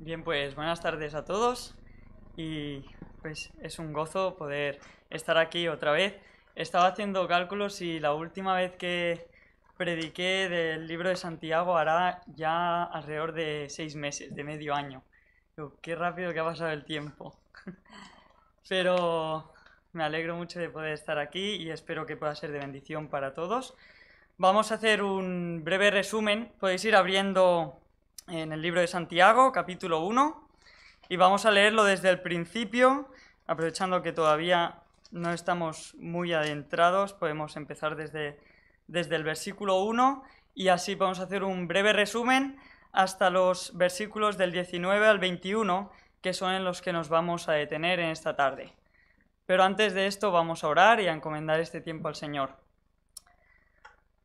Bien, pues buenas tardes a todos y pues es un gozo poder estar aquí otra vez. Estaba haciendo cálculos y la última vez que prediqué del libro de Santiago hará ya alrededor de 6 meses, de medio año. Digo, qué rápido que ha pasado el tiempo. Pero me alegro mucho de poder estar aquí y espero que pueda ser de bendición para todos. Vamos a hacer un breve resumen. Podéis ir abriendo en el libro de Santiago, capítulo 1, y vamos a leerlo desde el principio, aprovechando que todavía no estamos muy adentrados, podemos empezar desde el versículo 1 y así vamos a hacer un breve resumen hasta los versículos del 19 al 21, que son en los que nos vamos a detener en esta tarde. Pero antes de esto vamos a orar y a encomendar este tiempo al Señor.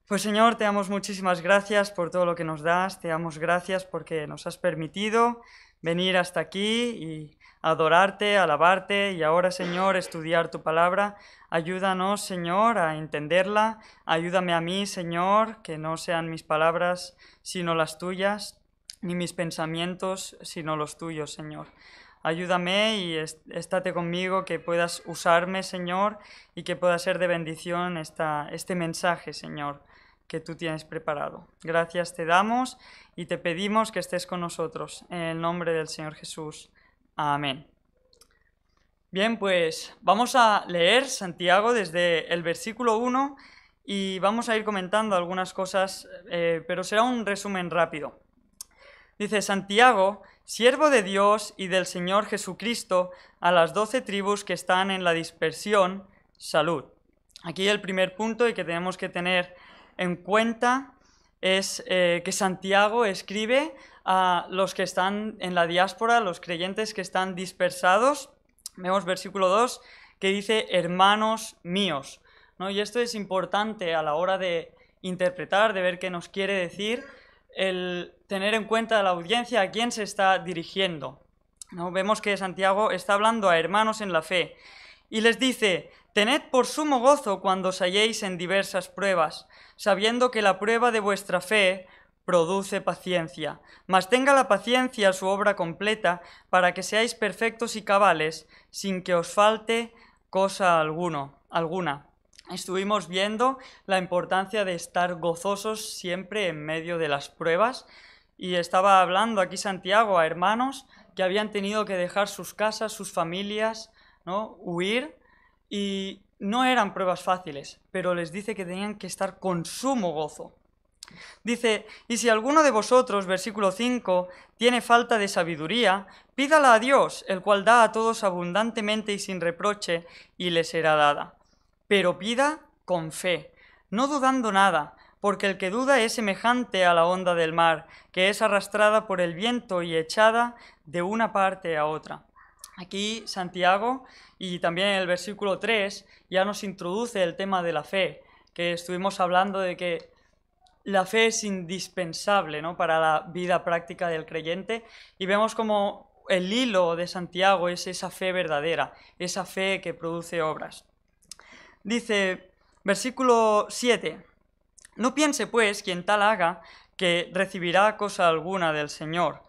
Pues Señor, te damos muchísimas gracias por todo lo que nos das, te damos gracias porque nos has permitido venir hasta aquí y adorarte, alabarte y ahora, Señor, estudiar tu palabra. Ayúdanos, Señor, a entenderla. Ayúdame a mí, Señor, que no sean mis palabras sino las tuyas, ni mis pensamientos sino los tuyos, Señor. Ayúdame y estate conmigo, que puedas usarme, Señor, y que pueda ser de bendición este mensaje, Señor, que tú tienes preparado. Gracias te damos y te pedimos que estés con nosotros. En el nombre del Señor Jesús. Amén. Bien, pues vamos a leer Santiago desde el versículo 1 y vamos a ir comentando algunas cosas, pero será un resumen rápido. Dice: Santiago, siervo de Dios y del Señor Jesucristo, a las 12 tribus que están en la dispersión, salud. Aquí el primer punto y que tenemos que tener en cuenta es que Santiago escribe a los que están en la diáspora, los creyentes que están dispersados. Vemos versículo 2 que dice hermanos míos, ¿no? Y esto es importante a la hora de interpretar, de ver qué nos quiere decir, el tener en cuenta la audiencia a quién se está dirigiendo, ¿no? Vemos que Santiago está hablando a hermanos en la fe y les dice: tened por sumo gozo cuando os halléis en diversas pruebas, sabiendo que la prueba de vuestra fe produce paciencia. Mas tenga la paciencia su obra completa, para que seáis perfectos y cabales, sin que os falte cosa alguna. Estuvimos viendo la importancia de estar gozosos siempre en medio de las pruebas, y estaba hablando aquí Santiago a hermanos que habían tenido que dejar sus casas, sus familias, ¿no? Huir, y no eran pruebas fáciles, pero les dice que tenían que estar con sumo gozo. Dice: y si alguno de vosotros, versículo 5, tiene falta de sabiduría, pídala a Dios, el cual da a todos abundantemente y sin reproche, y le será dada. Pero pida con fe, no dudando nada, porque el que duda es semejante a la onda del mar, que es arrastrada por el viento y echada de una parte a otra. Aquí Santiago, y también en el versículo 3, ya nos introduce el tema de la fe, que estuvimos hablando de que la fe es indispensable, ¿no?, para la vida práctica del creyente, y vemos como el hilo de Santiago es esa fe verdadera, esa fe que produce obras. Dice, versículo 7, no piense pues quien tal haga que recibirá cosa alguna del Señor,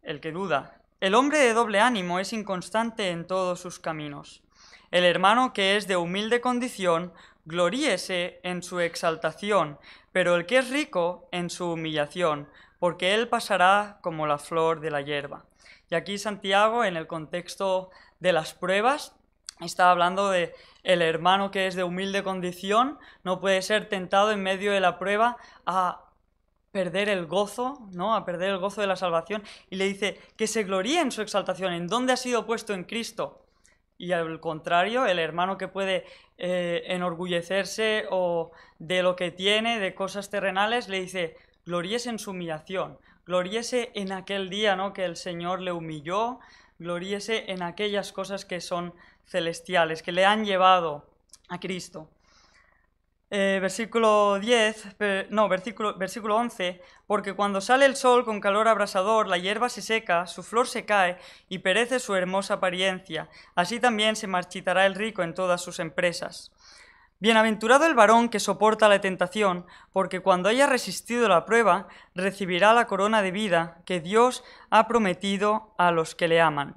el que duda. El hombre de doble ánimo es inconstante en todos sus caminos. El hermano que es de humilde condición, gloríese en su exaltación, pero el que es rico en su humillación, porque él pasará como la flor de la hierba. Y aquí Santiago, en el contexto de las pruebas, está hablando de el hermano que es de humilde condición, no puede ser tentado en medio de la prueba a perder el gozo, ¿no?, a perder el gozo de la salvación, y le dice que se gloríe en su exaltación, en dónde ha sido puesto en Cristo. Y al contrario, el hermano que puede enorgullecerse o de lo que tiene, de cosas terrenales, le dice, gloríese en su humillación, gloríese en aquel día, ¿no?, que el Señor le humilló, gloríese en aquellas cosas que son celestiales, que le han llevado a Cristo. Versículo 11, porque cuando sale el sol con calor abrasador, la hierba se seca, su flor se cae y perece su hermosa apariencia. Así también se marchitará el rico en todas sus empresas. Bienaventurado el varón que soporta la tentación, porque cuando haya resistido la prueba, recibirá la corona de vida que Dios ha prometido a los que le aman.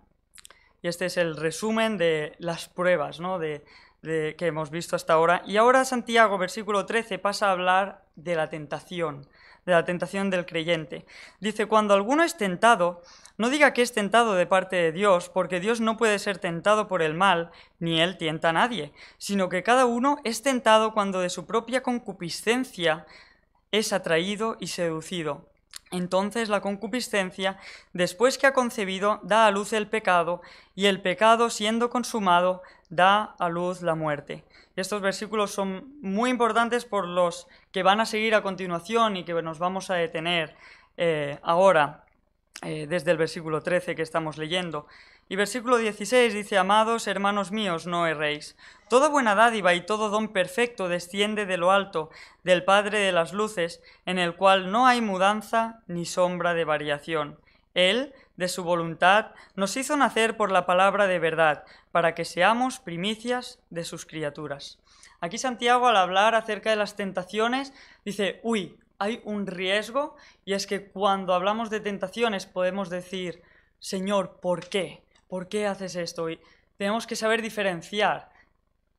Y este es el resumen de las pruebas, ¿no? que hemos visto hasta ahora. Y ahora Santiago, versículo 13, pasa a hablar de la tentación del creyente. Dice, cuando alguno es tentado, no diga que es tentado de parte de Dios, porque Dios no puede ser tentado por el mal, ni Él tienta a nadie, sino que cada uno es tentado cuando de su propia concupiscencia es atraído y seducido. Entonces la concupiscencia, después que ha concebido, da a luz el pecado, y el pecado, siendo consumado, da a luz la muerte. Estos versículos son muy importantes por los que van a seguir a continuación y que nos vamos a detener ahora, desde el versículo 13 que estamos leyendo. Y versículo 16 dice, amados hermanos míos, no erréis. Toda buena dádiva y todo don perfecto desciende de lo alto, del Padre de las luces, en el cual no hay mudanza ni sombra de variación. Él, de su voluntad, nos hizo nacer por la palabra de verdad, para que seamos primicias de sus criaturas. Aquí Santiago, al hablar acerca de las tentaciones, dice, hay un riesgo, y es que cuando hablamos de tentaciones podemos decir, Señor, ¿por qué? ¿Por qué haces esto? Y tenemos que saber diferenciar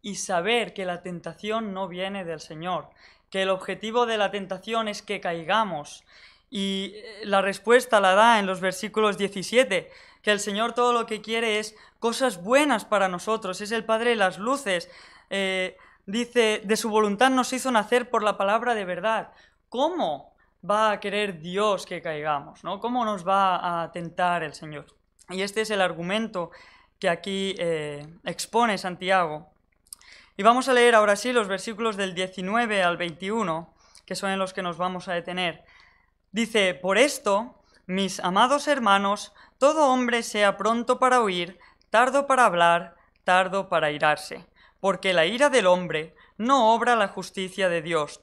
y saber que la tentación no viene del Señor, que el objetivo de la tentación es que caigamos. Y la respuesta la da en los versículos 17, que el Señor todo lo que quiere es cosas buenas para nosotros, es el Padre de las luces. Dice, de su voluntad nos hizo nacer por la palabra de verdad. ¿Cómo va a querer Dios que caigamos, ¿no? ¿Cómo nos va a tentar el Señor? Y este es el argumento que aquí expone Santiago. Y vamos a leer ahora sí los versículos del 19 al 21, que son en los que nos vamos a detener. Dice, por esto, mis amados hermanos, todo hombre sea pronto para oír, tardo para hablar, tardo para airarse, porque la ira del hombre no obra la justicia de Dios.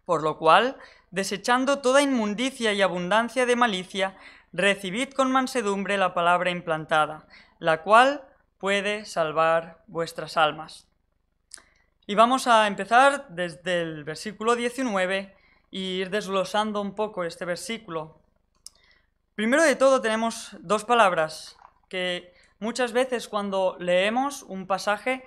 Por lo cual, desechando toda inmundicia y abundancia de malicia, recibid con mansedumbre la palabra implantada, la cual puede salvar vuestras almas. Y vamos a empezar desde el versículo 19 e ir desglosando un poco este versículo. Primero de todo tenemos dos palabras que muchas veces cuando leemos un pasaje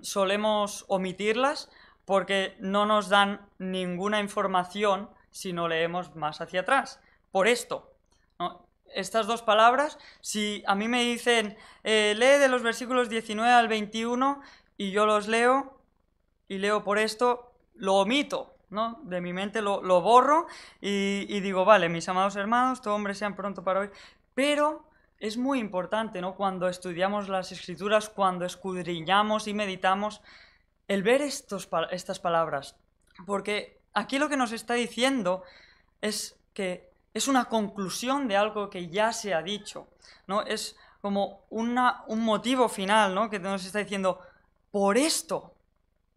solemos omitirlas porque no nos dan ninguna información si no leemos más hacia atrás. Por esto, ¿no? Estas dos palabras, si a mí me dicen lee de los versículos 19 al 21 y yo los leo y leo por esto, lo omito, ¿no? De mi mente lo borro y digo, vale, mis amados hermanos, todo hombre sean pronto para oír. Pero es muy importante, ¿no? Cuando estudiamos las Escrituras, cuando escudriñamos y meditamos, el ver estas palabras. Porque aquí lo que nos está diciendo es que es una conclusión de algo que ya se ha dicho, ¿no? Es como un motivo final, ¿no? Que nos está diciendo, por esto.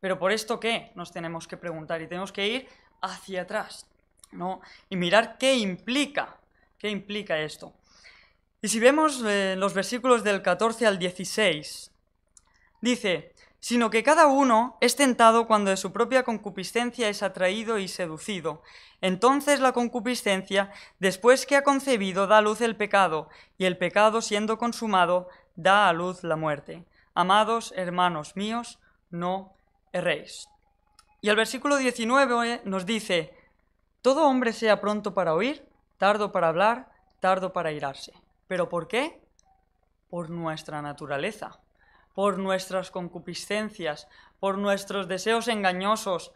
¿Pero por esto qué? Nos tenemos que preguntar y tenemos que ir hacia atrás, ¿no? Y mirar qué implica esto. Y si vemos los versículos del 14 al 16, dice, sino que cada uno es tentado cuando de su propia concupiscencia es atraído y seducido. Entonces la concupiscencia, después que ha concebido, da a luz el pecado, y el pecado, siendo consumado, da a luz la muerte. Amados hermanos míos, no erréis. Y el versículo 19 nos dice, todo hombre sea pronto para oír, tardo para hablar, tardo para airarse. ¿Pero por qué? Por nuestra naturaleza, por nuestras concupiscencias, por nuestros deseos engañosos,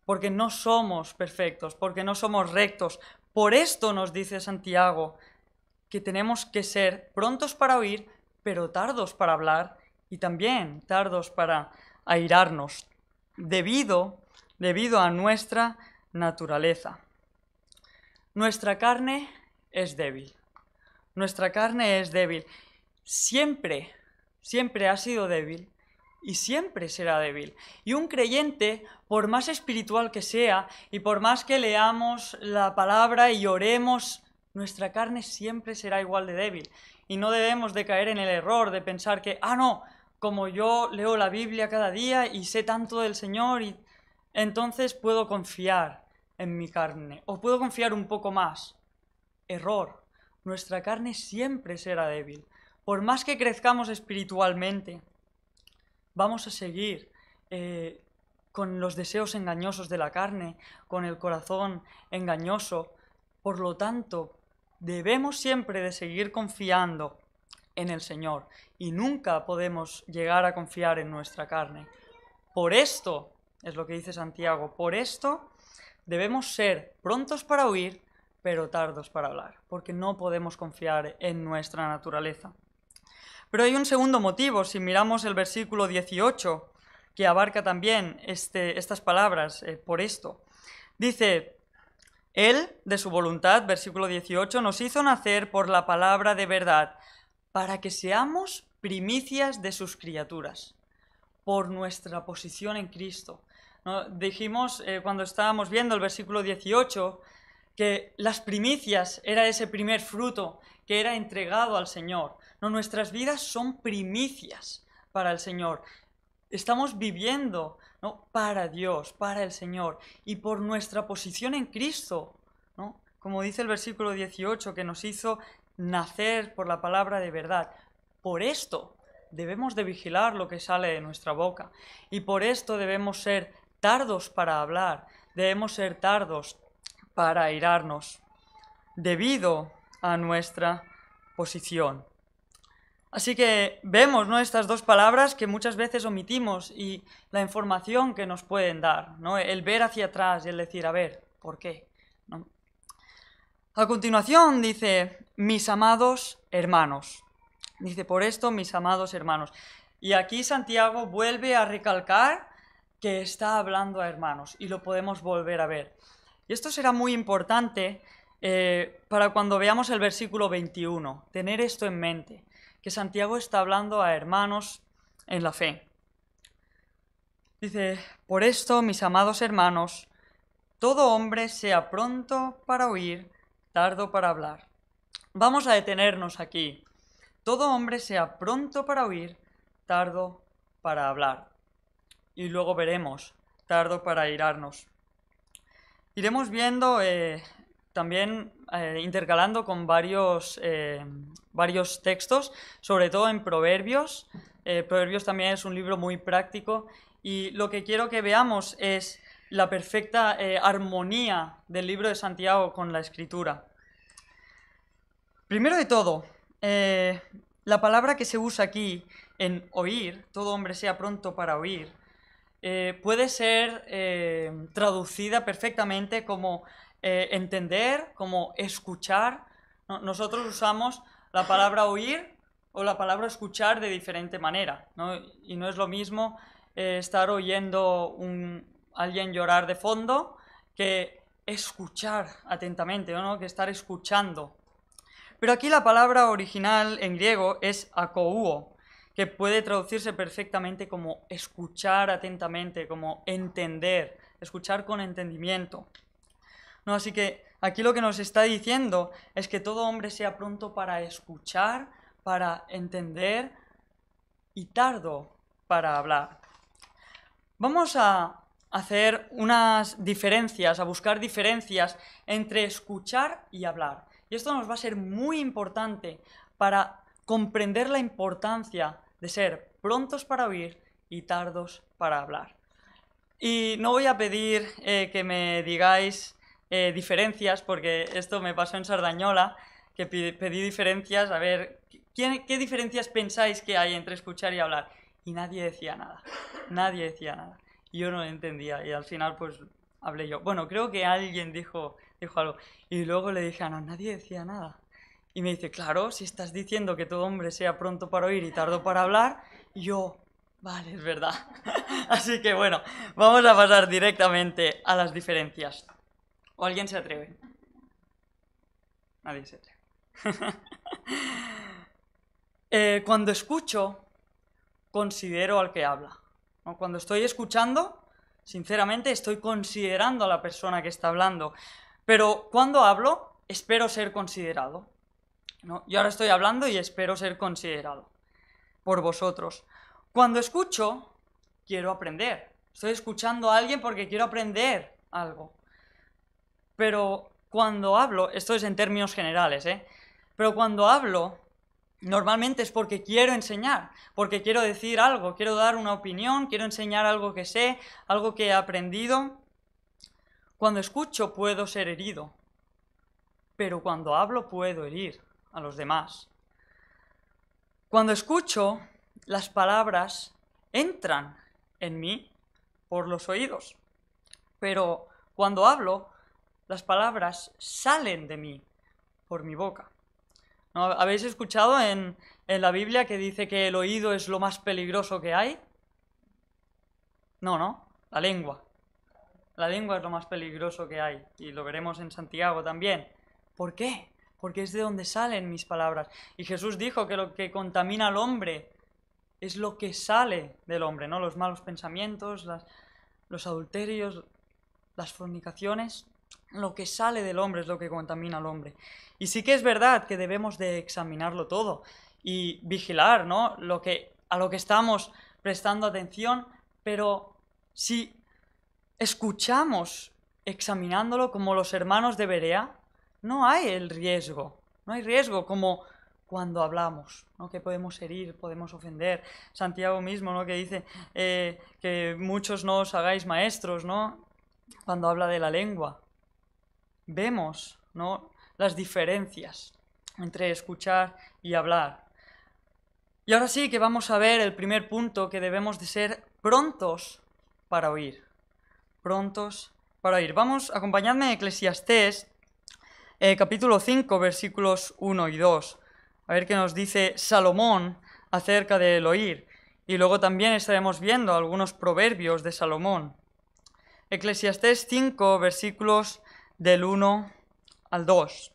porque no somos perfectos, porque no somos rectos. Por esto nos dice Santiago que tenemos que ser prontos para oír, pero tardos para hablar y también tardos para airarnos, debido a nuestra naturaleza. Nuestra carne es débil. Nuestra carne es débil. Siempre ha sido débil y siempre será débil. Y un creyente, por más espiritual que sea y por más que leamos la palabra y oremos, nuestra carne siempre será igual de débil. Y no debemos de caer en el error de pensar que, no, como yo leo la Biblia cada día y sé tanto del Señor, y entonces puedo confiar en mi carne, o puedo confiar un poco más. Error. Nuestra carne siempre será débil. Por más que crezcamos espiritualmente, vamos a seguir con los deseos engañosos de la carne, con el corazón engañoso. Por lo tanto, debemos siempre de seguir confiando en el Señor y nunca podemos llegar a confiar en nuestra carne. Por esto, es lo que dice Santiago, por esto debemos ser prontos para oír, pero tardos para hablar, porque no podemos confiar en nuestra naturaleza. Pero hay un segundo motivo, si miramos el versículo 18, que abarca también estas palabras, por esto. Dice, Él, de su voluntad, versículo 18, nos hizo nacer por la palabra de verdad, para que seamos primicias de sus criaturas, por nuestra posición en Cristo. ¿No? Dijimos cuando estábamos viendo el versículo 18 que las primicias era ese primer fruto que era entregado al Señor. No, nuestras vidas son primicias para el Señor. Estamos viviendo, ¿no?, para Dios, para el Señor, y por nuestra posición en Cristo, ¿no? Como dice el versículo 18, que nos hizo nacer por la palabra de verdad. Por esto debemos de vigilar lo que sale de nuestra boca, y por esto debemos ser tardos para hablar, debemos ser tardos para airarnos, debido a nuestra posición. Así que vemos, ¿no?, estas dos palabras que muchas veces omitimos y la información que nos pueden dar, ¿no?, el ver hacia atrás y el decir, a ver, ¿por qué? ¿No? A continuación dice, mis amados hermanos. Dice, por esto, mis amados hermanos. Y aquí Santiago vuelve a recalcar que está hablando a hermanos y lo podemos volver a ver. Y esto será muy importante para cuando veamos el versículo 21, tener esto en mente, que Santiago está hablando a hermanos en la fe. Dice, por esto, mis amados hermanos, todo hombre sea pronto para oír, tardo para hablar. Vamos a detenernos aquí. Todo hombre sea pronto para oír, tardo para hablar. Y luego veremos, tardo para airarnos. Iremos viendo también intercalando con varios textos, sobre todo en Proverbios. Proverbios también es un libro muy práctico y lo que quiero que veamos es la perfecta armonía del libro de Santiago con la Escritura. Primero de todo, la palabra que se usa aquí en oír, todo hombre sea pronto para oír, puede ser traducida perfectamente como entender, como escuchar. ¿No? Nosotros usamos la palabra oír o la palabra escuchar de diferente manera, ¿no? Y no es lo mismo estar oyendo a alguien llorar de fondo que escuchar atentamente, ¿no?, que estar escuchando. Pero aquí la palabra original en griego es akouo, que puede traducirse perfectamente como escuchar atentamente, como entender, escuchar con entendimiento. ¿No? Así que aquí lo que nos está diciendo es que todo hombre sea pronto para escuchar, para entender y tardo para hablar. Vamos a hacer unas diferencias, a buscar diferencias entre escuchar y hablar. Y esto nos va a ser muy importante para comprender la importancia de ser prontos para oír y tardos para hablar. Y no voy a pedir que me digáis diferencias, porque esto me pasó en Sardañola, que pedí diferencias, a ver, ¿qué diferencias pensáis que hay entre escuchar y hablar? Y nadie decía nada, y yo no lo entendía, y al final pues hablé yo. Bueno, creo que alguien dijo algo, y luego le dije, no, nadie decía nada. Y me dice, claro, si estás diciendo que todo hombre sea pronto para oír y tardo para hablar, y yo, vale, es verdad. Así que bueno, vamos a pasar directamente a las diferencias. ¿O alguien se atreve? Nadie se atreve. Cuando escucho, considero al que habla, ¿no? Cuando estoy escuchando, sinceramente estoy considerando a la persona que está hablando. Pero cuando hablo, espero ser considerado, ¿no? Yo ahora estoy hablando y espero ser considerado por vosotros. Cuando escucho, quiero aprender. Estoy escuchando a alguien porque quiero aprender algo. Pero cuando hablo, esto es en términos generales, pero cuando hablo, normalmente es porque quiero enseñar, porque quiero decir algo, quiero dar una opinión, quiero enseñar algo que sé, algo que he aprendido. Cuando escucho puedo ser herido, pero cuando hablo puedo herir a los demás. Cuando escucho, las palabras entran en mí por los oídos, pero cuando hablo, las palabras salen de mí por mi boca. ¿No? ¿Habéis escuchado en la Biblia que dice que el oído es lo más peligroso que hay? No, la lengua. La lengua es lo más peligroso que hay, y lo veremos en Santiago también. ¿Por qué? Porque es de donde salen mis palabras. Y Jesús dijo que lo que contamina al hombre es lo que sale del hombre, ¿no? Los malos pensamientos, los adulterios, las fornicaciones. Lo que sale del hombre es lo que contamina al hombre. Y sí que es verdad que debemos de examinarlo todo y vigilar, ¿no? A lo que estamos prestando atención, pero si escuchamos examinándolo como los hermanos de Berea, no hay el riesgo, no hay riesgo como cuando hablamos, ¿no? Que podemos herir, podemos ofender. Santiago mismo, ¿no? Que dice que muchos no os hagáis maestros, ¿no? Cuando habla de la lengua. Vemos, ¿no? Las diferencias entre escuchar y hablar. Y ahora sí que vamos a ver el primer punto, que debemos de ser prontos para oír. Prontos para oír. Vamos, acompañadme en Eclesiastés, capítulo 5, versículos 1 y 2. A ver qué nos dice Salomón acerca del oír. Y luego también estaremos viendo algunos proverbios de Salomón. Eclesiastés 5, versículos del 1 al 2.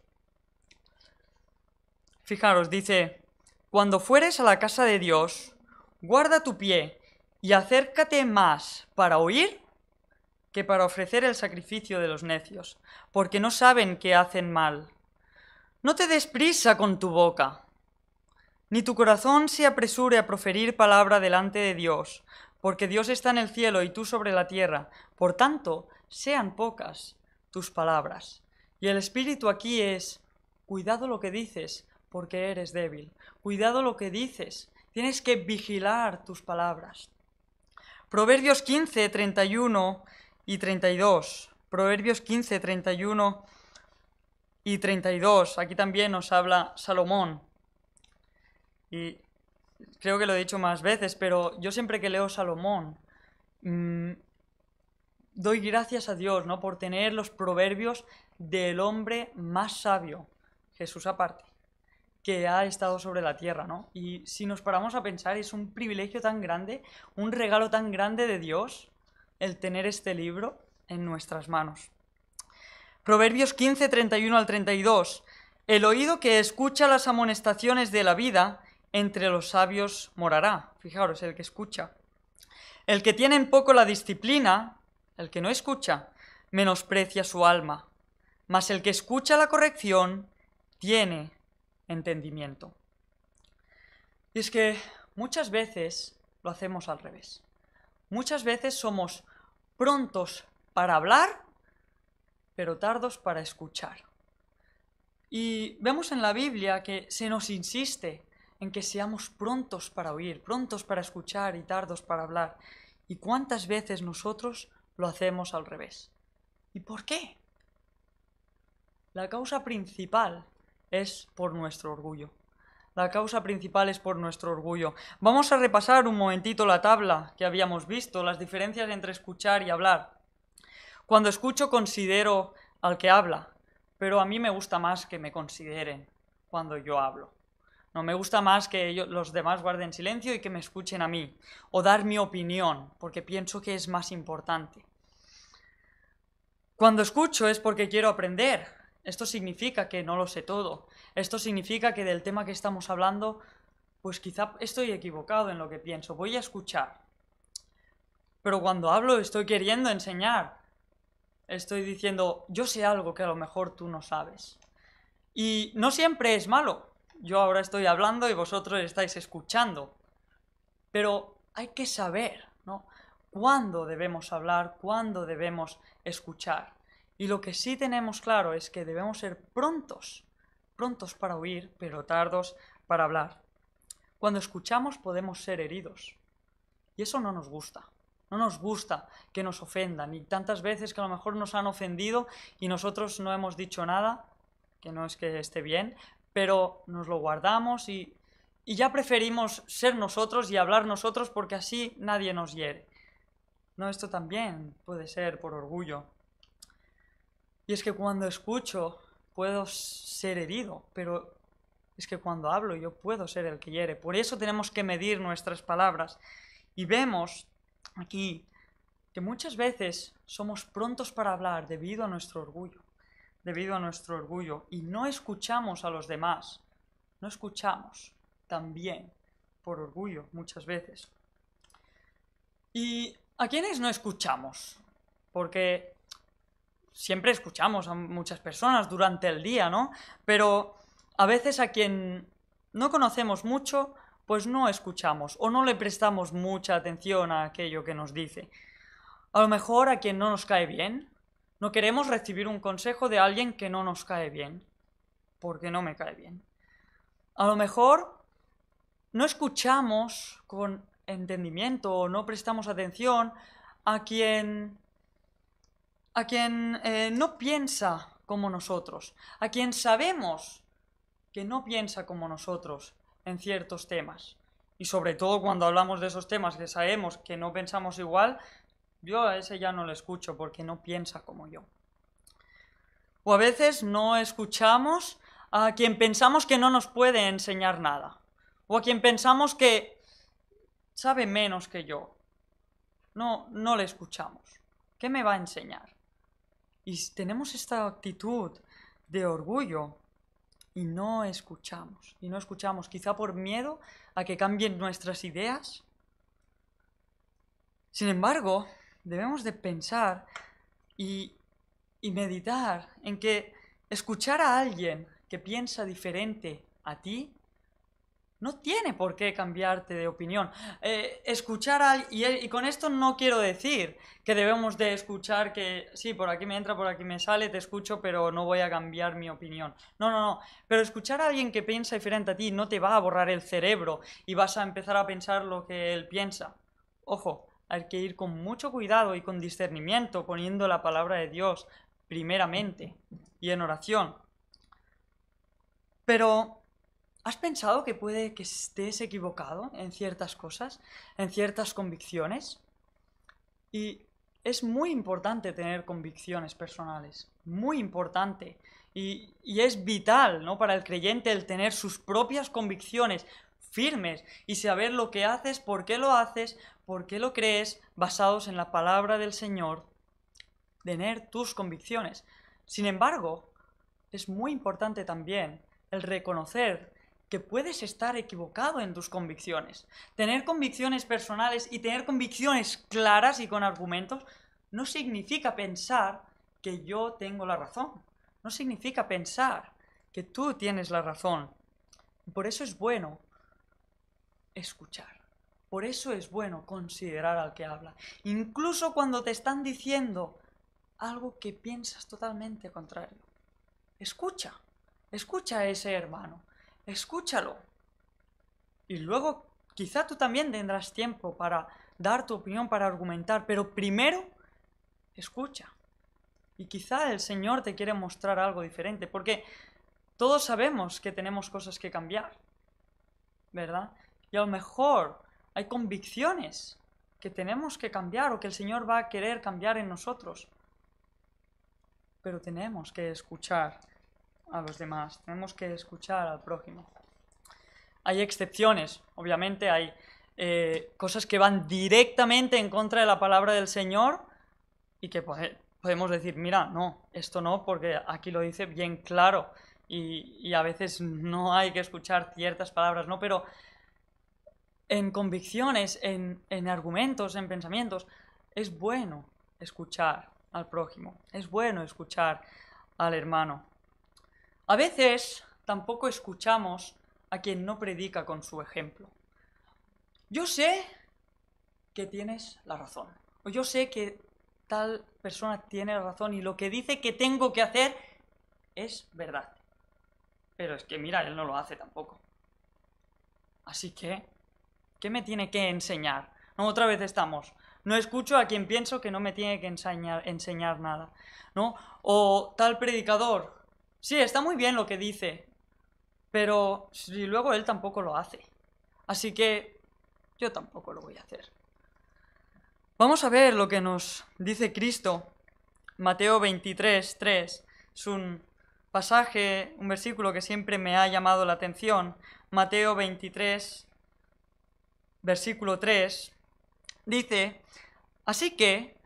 Fijaros, dice: cuando fueres a la casa de Dios, guarda tu pie y acércate más para oír que para ofrecer el sacrificio de los necios, porque no saben que hacen mal. No te des prisa con tu boca, ni tu corazón se apresure a proferir palabra delante de Dios, porque Dios está en el cielo y tú sobre la tierra. Por tanto, sean pocas tus palabras. Y el espíritu aquí es: cuidado lo que dices, porque eres débil. Cuidado lo que dices. Tienes que vigilar tus palabras. Proverbios 15, 31 y 32. Proverbios 15, 31 y 32. Aquí también nos habla Salomón. Y creo que lo he dicho más veces, pero yo siempre que leo Salomón, doy gracias a Dios, ¿no? Por tener los proverbios del hombre más sabio, Jesús aparte, que ha estado sobre la tierra, ¿no? Y si nos paramos a pensar, es un privilegio tan grande, un regalo tan grande de Dios, el tener este libro en nuestras manos. Proverbios 15, 31 al 32. El oído que escucha las amonestaciones de la vida, entre los sabios morará. Fijaros, el que escucha. El que tiene en poco la disciplina, el que no escucha, menosprecia su alma. Mas el que escucha la corrección, tiene entendimiento. Y es que muchas veces lo hacemos al revés. Muchas veces somos prontos para hablar, pero tardos para escuchar. Y vemos en la Biblia que se nos insiste en que seamos prontos para oír, prontos para escuchar y tardos para hablar. ¿Y cuántas veces nosotros lo hacemos al revés? ¿Y por qué? La causa principal es por nuestro orgullo. La causa principal es por nuestro orgullo. Vamos a repasar un momentito la tabla que habíamos visto, las diferencias entre escuchar y hablar. Cuando escucho considero al que habla, pero a mí me gusta más que me consideren cuando yo hablo. No me gusta más que los demás guarden silencio y que me escuchen a mí, o dar mi opinión, porque pienso que es más importante. Cuando escucho es porque quiero aprender. Esto significa que no lo sé todo. Esto significa que del tema que estamos hablando, pues quizá estoy equivocado en lo que pienso. Voy a escuchar. Pero cuando hablo estoy queriendo enseñar. Estoy diciendo, yo sé algo que a lo mejor tú no sabes. Y no siempre es malo. Yo ahora estoy hablando y vosotros estáis escuchando. Pero hay que saber, ¿no?, cuándo debemos hablar, cuándo debemos escuchar. Y lo que sí tenemos claro es que debemos ser prontos para oír, pero tardos para hablar. Cuando escuchamos podemos ser heridos. Y eso no nos gusta. No nos gusta que nos ofendan. Y tantas veces que a lo mejor nos han ofendido y nosotros no hemos dicho nada, que no es que esté bien, pero nos lo guardamos y ya preferimos ser nosotros y hablar nosotros porque así nadie nos hiere. No, esto también puede ser por orgullo. Y es que cuando escucho puedo ser herido, pero es que cuando hablo yo puedo ser el que hiere. Por eso tenemos que medir nuestras palabras. Y vemos aquí que muchas veces somos prontos para hablar debido a nuestro orgullo, y no escuchamos a los demás, no escuchamos también por orgullo muchas veces. ¿Y a quiénes no escuchamos? Porque siempre escuchamos a muchas personas durante el día, ¿no? Pero a veces a quien no conocemos mucho, pues no escuchamos o no le prestamos mucha atención a aquello que nos dice. A lo mejor a quien no nos cae bien, no queremos recibir un consejo de alguien que no nos cae bien, porque no me cae bien. A lo mejor no escuchamos con entendimiento o no prestamos atención a quien no piensa como nosotros, a quien sabemos que no piensa como nosotros en ciertos temas. Y sobre todo cuando hablamos de esos temas que sabemos que no pensamos igual, yo a ese ya no le escucho porque no piensa como yo. O a veces no escuchamos a quien pensamos que no nos puede enseñar nada. O a quien pensamos que sabe menos que yo. No le escuchamos. ¿Qué me va a enseñar? Y tenemos esta actitud de orgullo y no escuchamos. Quizá por miedo a que cambien nuestras ideas. Sin embargo, debemos de pensar y meditar en que escuchar a alguien que piensa diferente a ti no tiene por qué cambiarte de opinión. Y con esto no quiero decir que debemos de escuchar que sí, por aquí me entra, por aquí me sale, te escucho, pero no voy a cambiar mi opinión. No. Pero escuchar a alguien que piensa diferente a ti no te va a borrar el cerebro y vas a empezar a pensar lo que él piensa. Ojo, hay que ir con mucho cuidado y con discernimiento, poniendo la palabra de Dios primeramente y en oración. Pero ¿has pensado que puede que estés equivocado en ciertas cosas, en ciertas convicciones? Y es muy importante tener convicciones personales, muy importante. Y es vital, ¿no?, para el creyente el tener sus propias convicciones firmes y saber lo que haces, por qué lo crees, basados en la palabra del Señor, tener tus convicciones. Sin embargo, es muy importante también el reconocer que puedes estar equivocado en tus convicciones. Tener convicciones personales y tener convicciones claras y con argumentos no significa pensar que yo tengo la razón. No significa pensar que tú tienes la razón. Por eso es bueno escuchar. Por eso es bueno considerar al que habla. Incluso cuando te están diciendo algo que piensas totalmente contrario. Escucha a ese hermano. Escúchalo. Y luego quizá tú también tendrás tiempo para dar tu opinión, para argumentar, pero primero escucha. Y quizá el Señor te quiere mostrar algo diferente, porque todos sabemos que tenemos cosas que cambiar, ¿verdad? Y a lo mejor hay convicciones que tenemos que cambiar o que el Señor va a querer cambiar en nosotros. Pero tenemos que escuchar a los demás, tenemos que escuchar al prójimo. Hay excepciones, obviamente hay cosas que van directamente en contra de la palabra del Señor y que podemos decir, mira, no, esto no, porque aquí lo dice bien claro y a veces no hay que escuchar ciertas palabras, ¿no? Pero en convicciones, en argumentos, en pensamientos, es bueno escuchar al prójimo, es bueno escuchar al hermano. A veces tampoco escuchamos a quien no predica con su ejemplo. Yo sé que tienes la razón. O yo sé que tal persona tiene la razón y lo que dice que tengo que hacer es verdad. Pero es que mira, él no lo hace tampoco. Así que, ¿qué me tiene que enseñar? No, otra vez estamos. No escucho a quien pienso que no me tiene que enseñar nada, ¿no? O tal predicador. Sí, está muy bien lo que dice, pero si luego él tampoco lo hace. Así que yo tampoco lo voy a hacer. Vamos a ver lo que nos dice Cristo. Mateo 23, 3. Es un pasaje, un versículo que siempre me ha llamado la atención. Mateo 23, versículo 3. Dice: así que,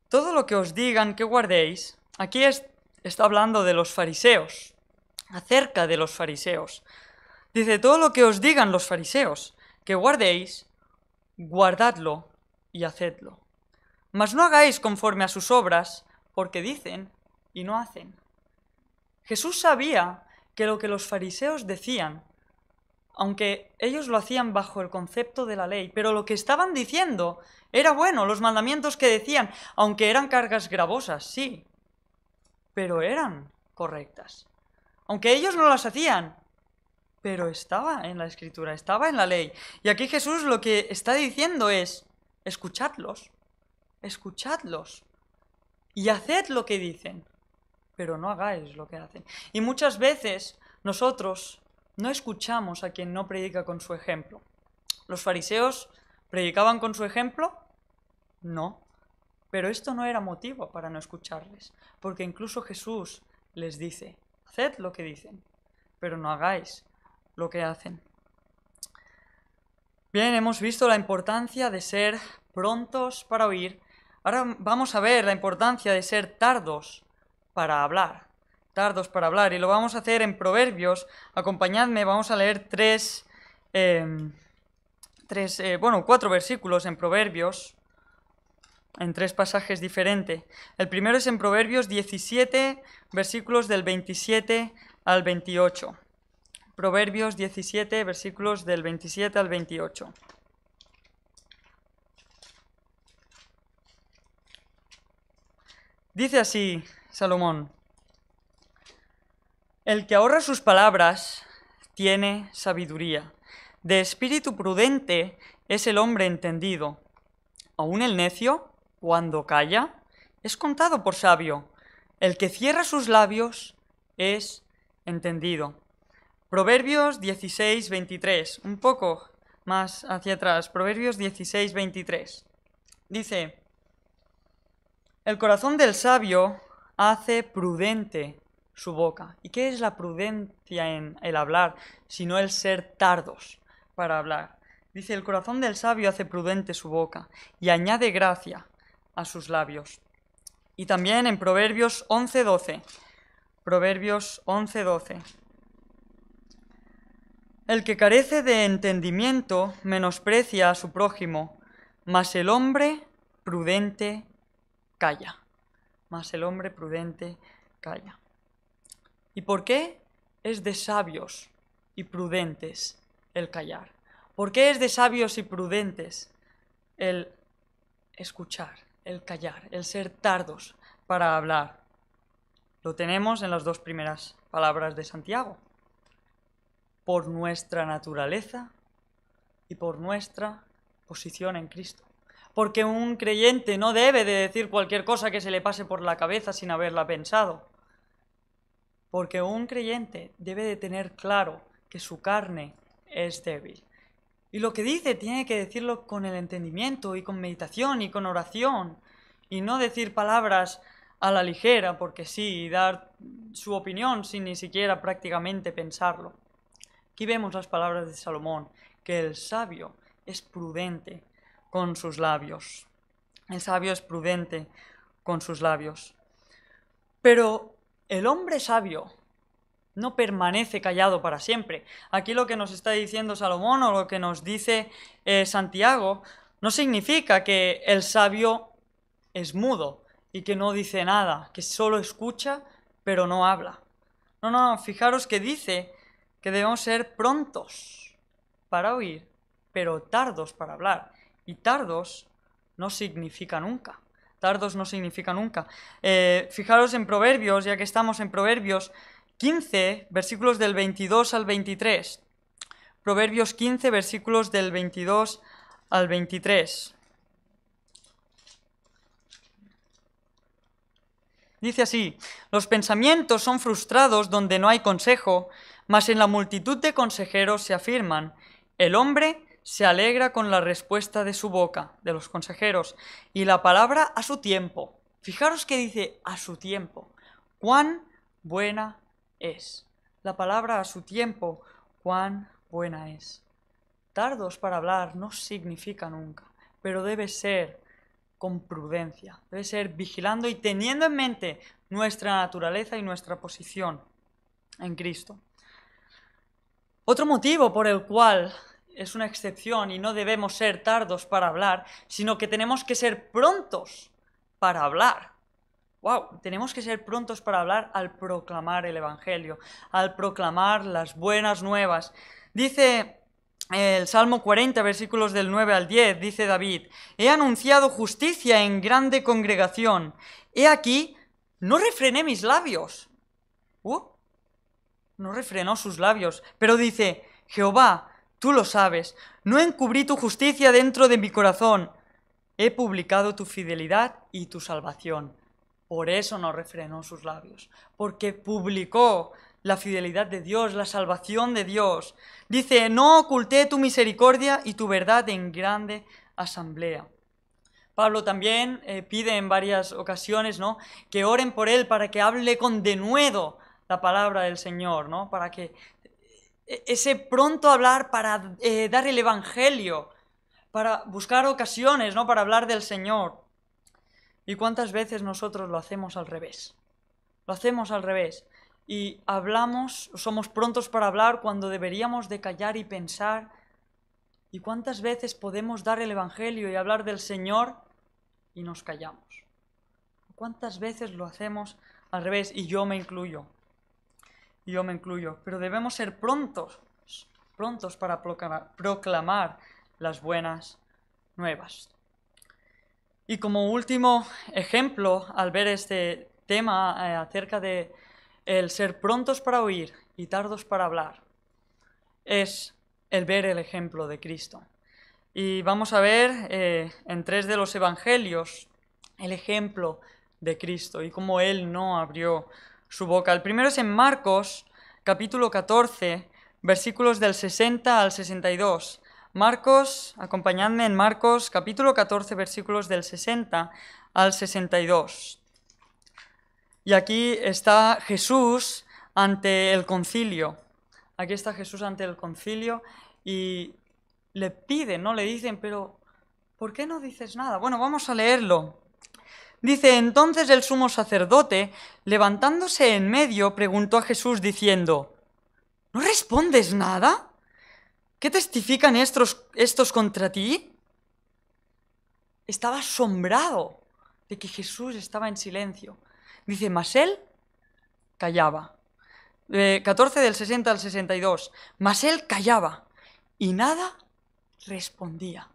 todo lo que os digan que guardéis, aquí está hablando de los fariseos, acerca de los fariseos. Dice: todo lo que os digan los fariseos que guardéis, guardadlo y hacedlo. Mas no hagáis conforme a sus obras, porque dicen y no hacen. Jesús sabía que lo que los fariseos decían, aunque ellos lo hacían bajo el concepto de la ley, pero lo que estaban diciendo era bueno, los mandamientos que decían, aunque eran cargas gravosas, sí, pero eran correctas. Aunque ellos no las hacían, pero estaba en la Escritura, estaba en la ley. Y aquí Jesús lo que está diciendo es: escuchadlos, escuchadlos y haced lo que dicen, pero no hagáis lo que hacen. Y muchas veces nosotros no escuchamos a quien no predica con su ejemplo. ¿Los fariseos predicaban con su ejemplo? No. Pero esto no era motivo para no escucharles, porque incluso Jesús les dice: haced lo que dicen, pero no hagáis lo que hacen. Bien, hemos visto la importancia de ser prontos para oír. Ahora vamos a ver la importancia de ser tardos para hablar. Tardos para hablar. Y lo vamos a hacer en Proverbios. Acompañadme, vamos a leer cuatro versículos en Proverbios, en tres pasajes diferentes. El primero es en Proverbios 17, versículos del 27 al 28. Proverbios 17, versículos del 27 al 28. Dice así Salomón: el que ahorra sus palabras tiene sabiduría. De espíritu prudente es el hombre entendido. Aún el necio, cuando calla, es contado por sabio. El que cierra sus labios es entendido. Proverbios 16, 23, un poco más hacia atrás. Proverbios 16, 23. Dice: el corazón del sabio hace prudente su boca. ¿Y qué es la prudencia en el hablar, sino el ser tardos para hablar? Dice: el corazón del sabio hace prudente su boca y añade gracia a sus labios. Y también en Proverbios 11, 12. Proverbios 11, 12. El que carece de entendimiento menosprecia a su prójimo, mas el hombre prudente calla. Mas el hombre prudente calla. ¿Y por qué es de sabios y prudentes el callar? ¿Por qué es de sabios y prudentes el escuchar, el callar, el ser tardos para hablar? Lo tenemos en las dos primeras palabras de Santiago: por nuestra naturaleza y por nuestra posición en Cristo. Porque un creyente no debe de decir cualquier cosa que se le pase por la cabeza sin haberla pensado. Porque un creyente debe de tener claro que su carne es débil. Y lo que dice tiene que decirlo con el entendimiento y con meditación y con oración. Y no decir palabras a la ligera porque sí, y dar su opinión sin ni siquiera prácticamente pensarlo. Aquí vemos las palabras de Salomón, que el sabio es prudente con sus labios. El sabio es prudente con sus labios. Pero el hombre sabio no permanece callado para siempre. Aquí lo que nos está diciendo Salomón o lo que nos dice Santiago no significa que el sabio es mudo y que no dice nada, que solo escucha pero no habla. No, fijaros que dice que debemos ser prontos para oír, pero tardos para hablar. Y tardos no significa nunca. Tardos no significa nunca. Fijaros en Proverbios, ya que estamos en Proverbios 15, versículos del 22 al 23. Proverbios 15, versículos del 22 al 23. Dice así: los pensamientos son frustrados donde no hay consejo, mas en la multitud de consejeros se afirman. El hombre se alegra con la respuesta de su boca, de los consejeros, y la palabra a su tiempo. Fijaros que dice a su tiempo. Cuán buena es. La palabra a su tiempo, cuán buena es. Tardos para hablar no significa nunca, pero debe ser con prudencia, debe ser vigilando y teniendo en mente nuestra naturaleza y nuestra posición en Cristo. Otro motivo por el cual es una excepción y no debemos ser tardos para hablar, sino que tenemos que ser prontos para hablar. ¡Wow! Tenemos que ser prontos para hablar al proclamar el Evangelio, al proclamar las buenas nuevas. Dice el Salmo 40, versículos del 9 al 10, dice David: he anunciado justicia en grande congregación. He aquí, no refrené mis labios. No refrenó sus labios, pero dice: Jehová, tú lo sabes, no encubrí tu justicia dentro de mi corazón. He publicado tu fidelidad y tu salvación. Por eso no refrenó sus labios, porque publicó la fidelidad de Dios, la salvación de Dios. Dice: no oculté tu misericordia y tu verdad en grande asamblea. Pablo también pide en varias ocasiones, ¿no?, que oren por él para que hable con denuedo la palabra del Señor, ¿no?, para que ese pronto hablar para dar el Evangelio, para buscar ocasiones, ¿no?, para hablar del Señor. ¿Y cuántas veces nosotros lo hacemos al revés? Lo hacemos al revés. Y hablamos, somos prontos para hablar cuando deberíamos de callar y pensar. ¿Y cuántas veces podemos dar el Evangelio y hablar del Señor y nos callamos? ¿Cuántas veces lo hacemos al revés? Y yo me incluyo. Pero debemos ser prontos para proclamar las buenas nuevas. Y como último ejemplo, al ver este tema acerca de el ser prontos para oír y tardos para hablar, es el ver el ejemplo de Cristo. Y vamos a ver en 3 de los evangelios el ejemplo de Cristo y cómo Él no abrió su boca. El primero es en Marcos, capítulo 14, versículos del 60 al 62. Marcos, acompañadme en Marcos, capítulo 14, versículos del 60 al 62. Y aquí está Jesús ante el concilio. Aquí está Jesús ante el concilio y le piden, ¿no? Le dicen: pero ¿por qué no dices nada? Bueno, vamos a leerlo. Dice: entonces el sumo sacerdote, levantándose en medio, preguntó a Jesús diciendo: ¿no respondes nada? ¿Qué testifican estos contra ti? Estaba asombrado de que Jesús estaba en silencio. Dice: mas él callaba. 14 del 60 al 62. Mas él callaba y nada respondía.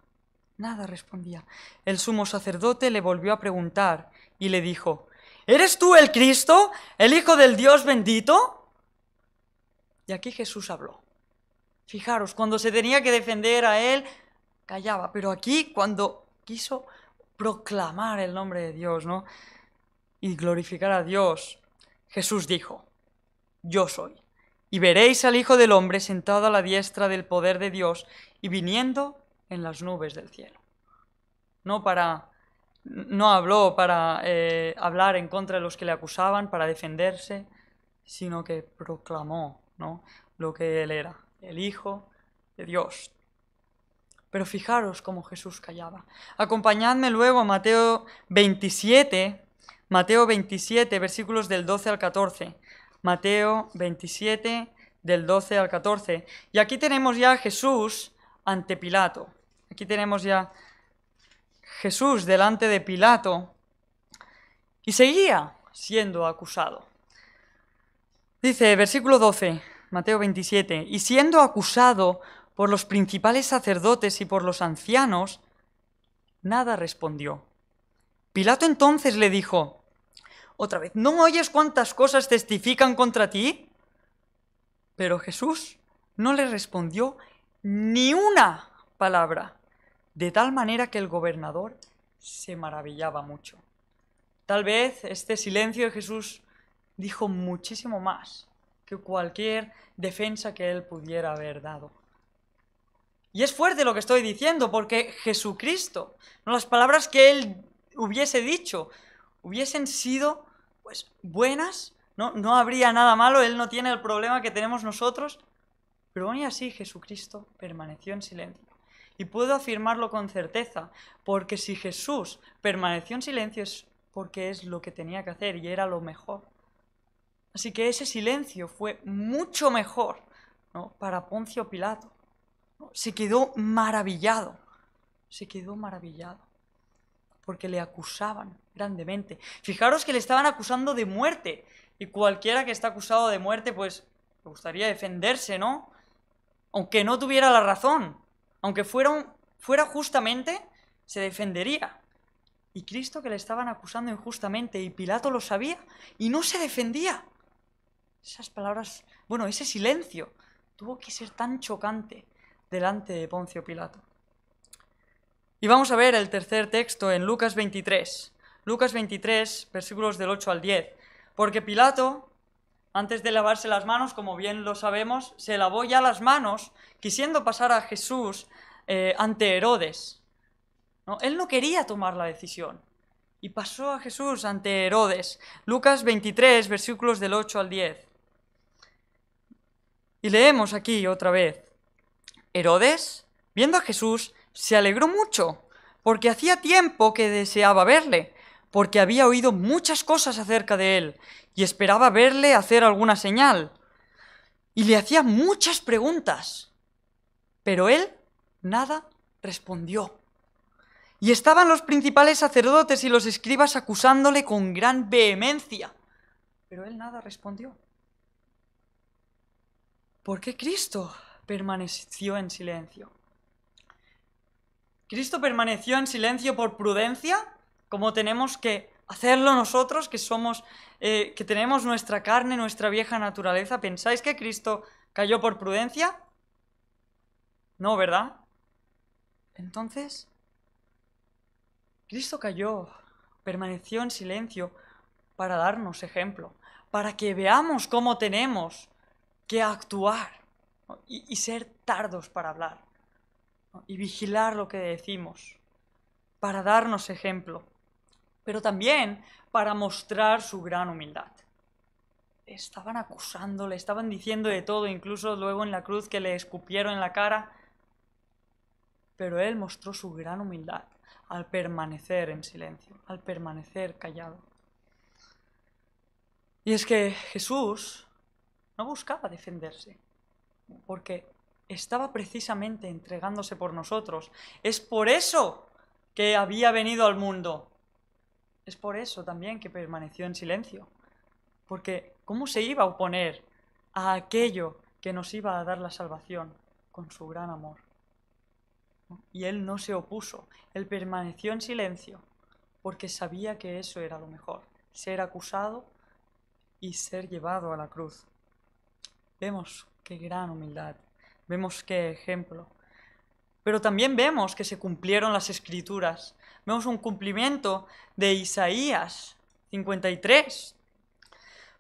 Nada respondía. El sumo sacerdote le volvió a preguntar y le dijo: ¿eres tú el Cristo, el Hijo del Dios bendito? Y aquí Jesús habló. Fijaros, cuando se tenía que defender a él, callaba. Pero aquí, cuando quiso proclamar el nombre de Dios, ¿no?, y glorificar a Dios, Jesús dijo: yo soy. Y veréis al Hijo del Hombre sentado a la diestra del poder de Dios y viniendo en las nubes del cielo. No habló para hablar en contra de los que le acusaban, para defenderse, sino que proclamó, ¿no?, lo que él era, el Hijo de Dios. Pero fijaros cómo Jesús callaba. Acompañadme luego a Mateo 27, versículos del 12 al 14. Mateo 27, del 12 al 14. Y aquí tenemos ya a Jesús ante Pilato. Aquí tenemos ya Jesús delante de Pilato y seguía siendo acusado. Dice, versículo 12, Mateo 27, y siendo acusado por los principales sacerdotes y por los ancianos, nada respondió. Pilato entonces le dijo, otra vez, ¿no oyes cuántas cosas testifican contra ti? Pero Jesús no le respondió ni una palabra, de tal manera que el gobernador se maravillaba mucho. Tal vez este silencio de Jesús dijo muchísimo más que cualquier defensa que él pudiera haber dado. Y es fuerte lo que estoy diciendo, porque Jesucristo, no las palabras que él hubiese dicho, hubiesen sido pues buenas, no habría nada malo, él no tiene el problema que tenemos nosotros, pero aún así Jesucristo permaneció en silencio. Y puedo afirmarlo con certeza, porque si Jesús permaneció en silencio es porque es lo que tenía que hacer y era lo mejor. Así que ese silencio fue mucho mejor, ¿no?, para Poncio Pilato. Se quedó maravillado, porque le acusaban grandemente. Fijaros que le estaban acusando de muerte, y cualquiera que está acusado de muerte, pues le gustaría defenderse, ¿no? Aunque no tuviera la razón, aunque fuera justamente, se defendería. Y Cristo, que le estaban acusando injustamente, y Pilato lo sabía, y no se defendía. Esas palabras, bueno, ese silencio tuvo que ser tan chocante delante de Poncio Pilato. Y vamos a ver el tercer texto en Lucas 23. Lucas 23, versículos del 8 al 10. Porque Pilato, antes de lavarse las manos, como bien lo sabemos, se lavó ya las manos, quisiendo pasar a Jesús ante Herodes, ¿no? Él no quería tomar la decisión, y pasó a Jesús ante Herodes. Lucas 23, versículos del 8 al 10. Y leemos aquí otra vez. Herodes, viendo a Jesús, se alegró mucho, porque hacía tiempo que deseaba verle, porque había oído muchas cosas acerca de él, y esperaba verle hacer alguna señal. Y le hacía muchas preguntas, pero él nada respondió. Y estaban los principales sacerdotes y los escribas acusándole con gran vehemencia, pero él nada respondió. ¿Por qué Cristo permaneció en silencio? ¿Cristo permaneció en silencio por prudencia, como tenemos que hacerlo nosotros, que tenemos nuestra carne, nuestra vieja naturaleza? ¿Pensáis que Cristo cayó por prudencia? No, ¿verdad? Entonces, Cristo permaneció en silencio para darnos ejemplo, para que veamos cómo tenemos que actuar, ¿no?, y ser tardos para hablar, ¿no?, y vigilar lo que decimos, para darnos ejemplo, pero también para mostrar su gran humildad. Estaban acusándole, estaban diciendo de todo, incluso luego en la cruz que le escupieron en la cara, pero él mostró su gran humildad al permanecer en silencio, al permanecer callado. Y es que Jesús no buscaba defenderse, porque estaba precisamente entregándose por nosotros. Es por eso que había venido al mundo. Es por eso también que permaneció en silencio. Porque ¿cómo se iba a oponer a aquello que nos iba a dar la salvación con su gran amor? Y él no se opuso, él permaneció en silencio, porque sabía que eso era lo mejor, ser acusado y ser llevado a la cruz. Vemos qué gran humildad, vemos qué ejemplo. Pero también vemos que se cumplieron las Escrituras. Vemos un cumplimiento de Isaías 53.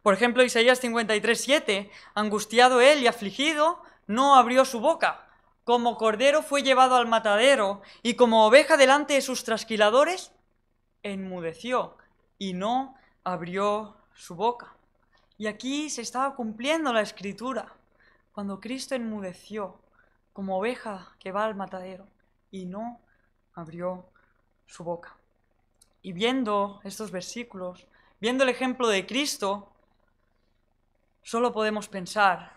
Por ejemplo, Isaías 53:7, angustiado él y afligido, no abrió su boca. Como cordero fue llevado al matadero, y como oveja delante de sus trasquiladores, enmudeció y no abrió su boca. Y aquí se estaba cumpliendo la Escritura, cuando Cristo enmudeció como oveja que va al matadero y no abrió su boca. Y viendo estos versículos, viendo el ejemplo de Cristo, solo podemos pensar,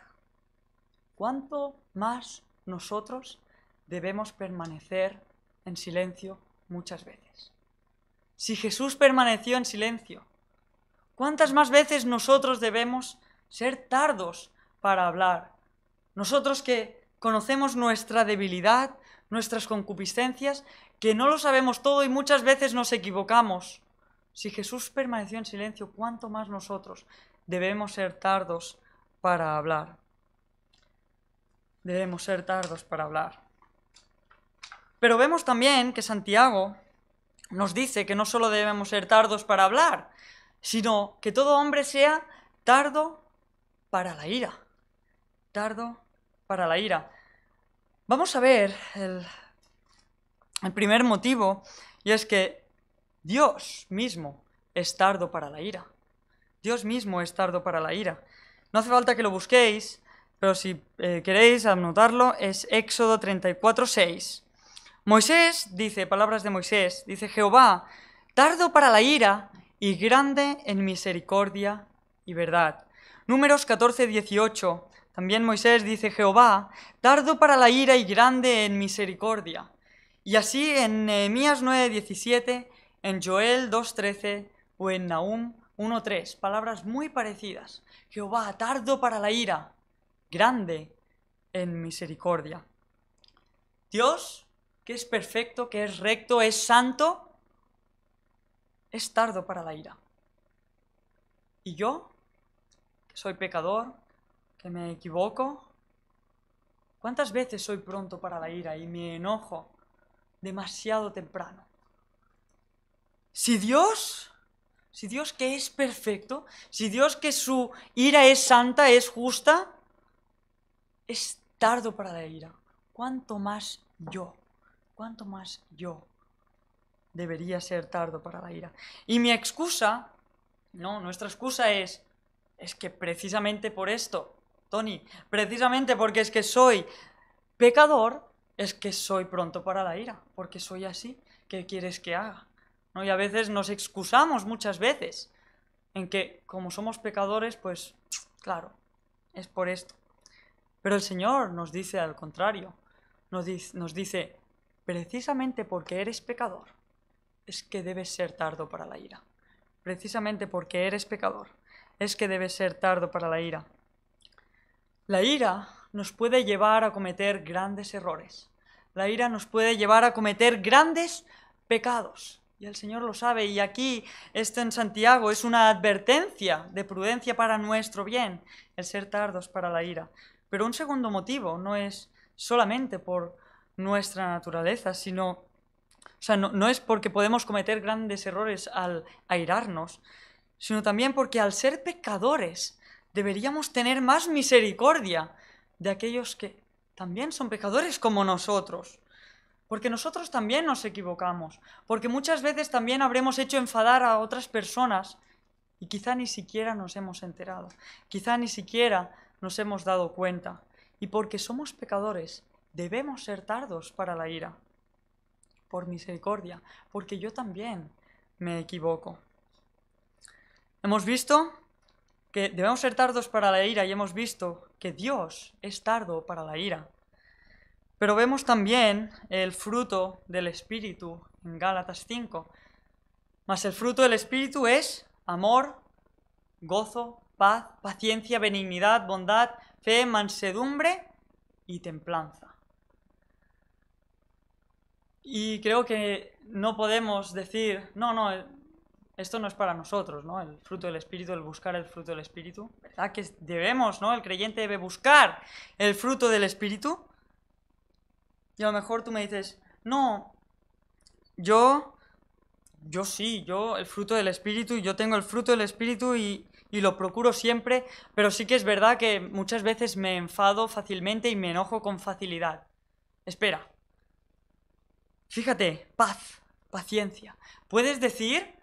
¿cuánto más nosotros debemos permanecer en silencio muchas veces? Si Jesús permaneció en silencio, ¿cuántas más veces nosotros debemos ser tardos para hablar? Nosotros que conocemos nuestra debilidad, nuestras concupiscencias, que no lo sabemos todo y muchas veces nos equivocamos. Si Jesús permaneció en silencio, ¿cuánto más nosotros debemos ser tardos para hablar? Debemos ser tardos para hablar. Pero vemos también que Santiago nos dice que no solo debemos ser tardos para hablar, sino que todo hombre sea tardo para la ira. Tardo para la ira. Vamos a ver el primer motivo, y es que Dios mismo es tardo para la ira. Dios mismo es tardo para la ira. No hace falta que lo busquéis, pero si queréis anotarlo, es Éxodo 34:6. Moisés dice, palabras de Moisés, dice: Jehová, tardo para la ira y grande en misericordia y verdad. Números 14:18, también Moisés dice: Jehová, tardo para la ira y grande en misericordia. Y así en Nehemías 9:17, en Joel 2:13 o en Nahum 1:3, palabras muy parecidas. Jehová, tardo para la ira, grande en misericordia. Dios, que es perfecto, que es recto, es santo, es tardo para la ira. Y yo, que soy pecador, que me equivoco, ¿cuántas veces soy pronto para la ira y me enojo demasiado temprano? Si Dios que es perfecto, si Dios que su ira es santa, es justa, es tardo para la ira, ¿cuánto más yo debería ser tardo para la ira? Y mi excusa, nuestra excusa es que precisamente por esto, Tony, precisamente porque es que soy pecador, es que soy pronto para la ira, porque soy así. ¿Qué quieres que haga? ¿No? Y a veces nos excusamos muchas veces en que como somos pecadores, pues claro, es por esto. Pero el Señor nos dice al contrario, nos dice, precisamente porque eres pecador, es que debes ser tardo para la ira. Precisamente porque eres pecador, es que debes ser tardo para la ira. La ira nos puede llevar a cometer grandes errores. La ira nos puede llevar a cometer grandes pecados. Y el Señor lo sabe. Y aquí, esto en Santiago, es una advertencia de prudencia para nuestro bien, el ser tardos para la ira. Pero un segundo motivo no es solamente por nuestra naturaleza, sino, no es porque podemos cometer grandes errores al airarnos, sino también porque al ser pecadores deberíamos tener más misericordia de aquellos que también son pecadores como nosotros. Porque nosotros también nos equivocamos, porque muchas veces también habremos hecho enfadar a otras personas y quizá ni siquiera nos hemos enterado, quizá ni siquiera nos hemos dado cuenta. Y porque somos pecadores, debemos ser tardos para la ira, por misericordia, porque yo también me equivoco. Hemos visto que debemos ser tardos para la ira y hemos visto que Dios es tardo para la ira. Pero vemos también el fruto del Espíritu en Gálatas 5. Mas el fruto del Espíritu es amor, gozo, paz, paciencia, benignidad, bondad, fe, mansedumbre y templanza. Y creo que no podemos decir, esto no es para nosotros, ¿no? El fruto del Espíritu, el buscar el fruto del Espíritu. ¿Verdad que debemos, ¿no? El creyente debe buscar el fruto del Espíritu. Y a lo mejor tú me dices, no, yo el fruto del Espíritu, yo tengo el fruto del Espíritu y lo procuro siempre, pero sí que es verdad que muchas veces me enfado fácilmente y me enojo con facilidad. Espera. Fíjate, paz, paciencia. Puedes decir,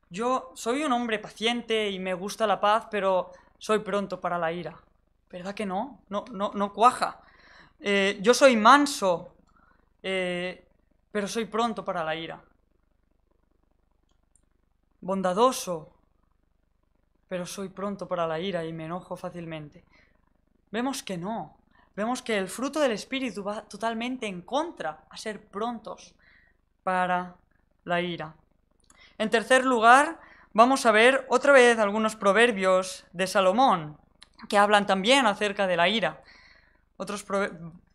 yo soy un hombre paciente y me gusta la paz, pero soy pronto para la ira. ¿Verdad que no? No cuaja. Yo soy manso, pero soy pronto para la ira. Bondadoso, pero soy pronto para la ira y me enojo fácilmente. Vemos que no. Vemos que el fruto del Espíritu va totalmente en contra a ser prontos para la ira. En tercer lugar, vamos a ver otra vez algunos proverbios de Salomón que hablan también acerca de la ira.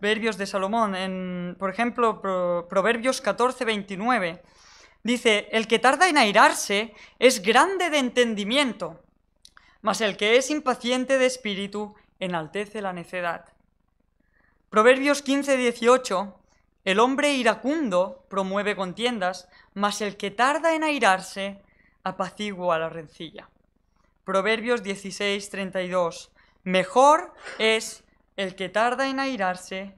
proverbios de Salomón. Por ejemplo, Proverbios 14, 29. Dice, el que tarda en airarse es grande de entendimiento, mas el que es impaciente de espíritu enaltece la necedad. Proverbios 15, 18. El hombre iracundo promueve contiendas, mas el que tarda en airarse apacigua la rencilla. Proverbios 16, 32. Mejor es el que tarda en airarse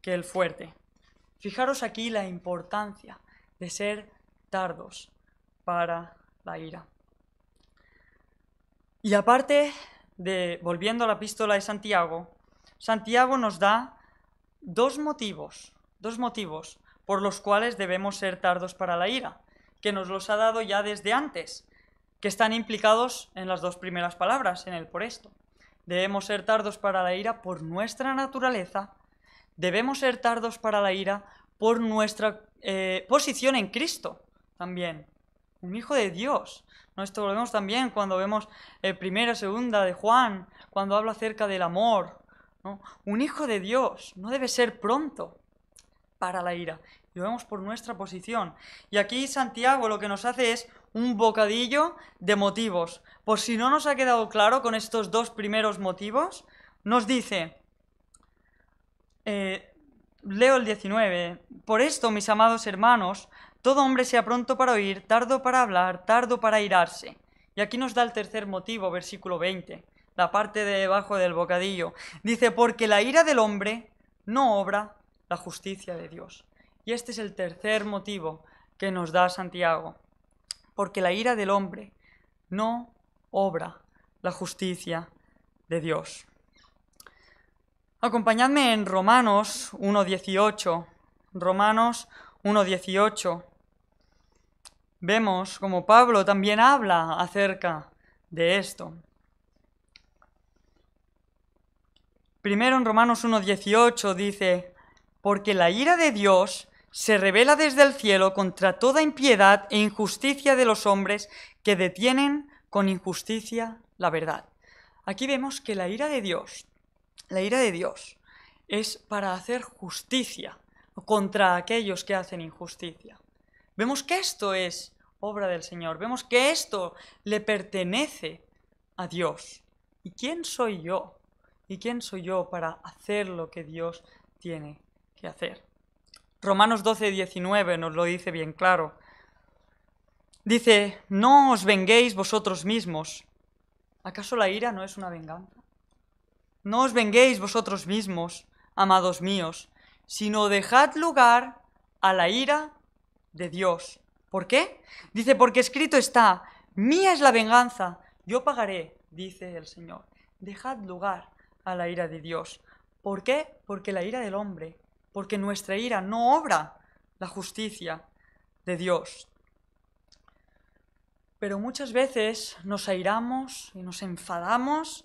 que el fuerte. Fijaros aquí la importancia de ser tardos para la ira. Y aparte volviendo a la epístola de Santiago, Santiago nos da dos motivos por los cuales debemos ser tardos para la ira, que nos los ha dado ya desde antes, que están implicados en las dos primeras palabras, en el por esto. Debemos ser tardos para la ira por nuestra naturaleza, debemos ser tardos para la ira por nuestra posición en Cristo también, un hijo de Dios. Esto lo vemos también cuando vemos primera, segunda de Juan, cuando habla acerca del amor, ¿no? Un hijo de Dios no debe ser pronto para la ira. Lo vemos por nuestra posición. Y aquí Santiago lo que nos hace es un bocadillo de motivos. Por si no nos ha quedado claro con estos dos primeros motivos, nos dice, leo el 19, por esto, mis amados hermanos, todo hombre sea pronto para oír, tardo para hablar, tardo para airarse. Y aquí nos da el tercer motivo, versículo 20, la parte de debajo del bocadillo. Dice, porque la ira del hombre no obra la justicia de Dios. Y este es el tercer motivo que nos da Santiago. Porque la ira del hombre no obra la justicia de Dios. Acompañadme en Romanos 1.18. Romanos 1.18. Vemos como Pablo también habla acerca de esto. Primero en Romanos 1.18 dice, porque la ira de Dios se revela desde el cielo contra toda impiedad e injusticia de los hombres que detienen con injusticia la verdad. Aquí vemos que la ira de Dios es para hacer justicia contra aquellos que hacen injusticia. Vemos que esto es obra del Señor, vemos que esto le pertenece a Dios. ¿Y quién soy yo? ¿Y quién soy yo para hacer lo que Dios tiene que hacer? Romanos 12:19 nos lo dice bien claro. Dice, no os venguéis vosotros mismos. ¿Acaso la ira no es una venganza? No os venguéis vosotros mismos, amados míos, sino dejad lugar a la ira de Dios. ¿Por qué? Dice, porque escrito está, mía es la venganza, yo pagaré, dice el Señor. Dejad lugar a la ira de Dios. ¿Por qué? Porque la ira del hombre, porque nuestra ira no obra la justicia de Dios. Pero muchas veces nos airamos y nos enfadamos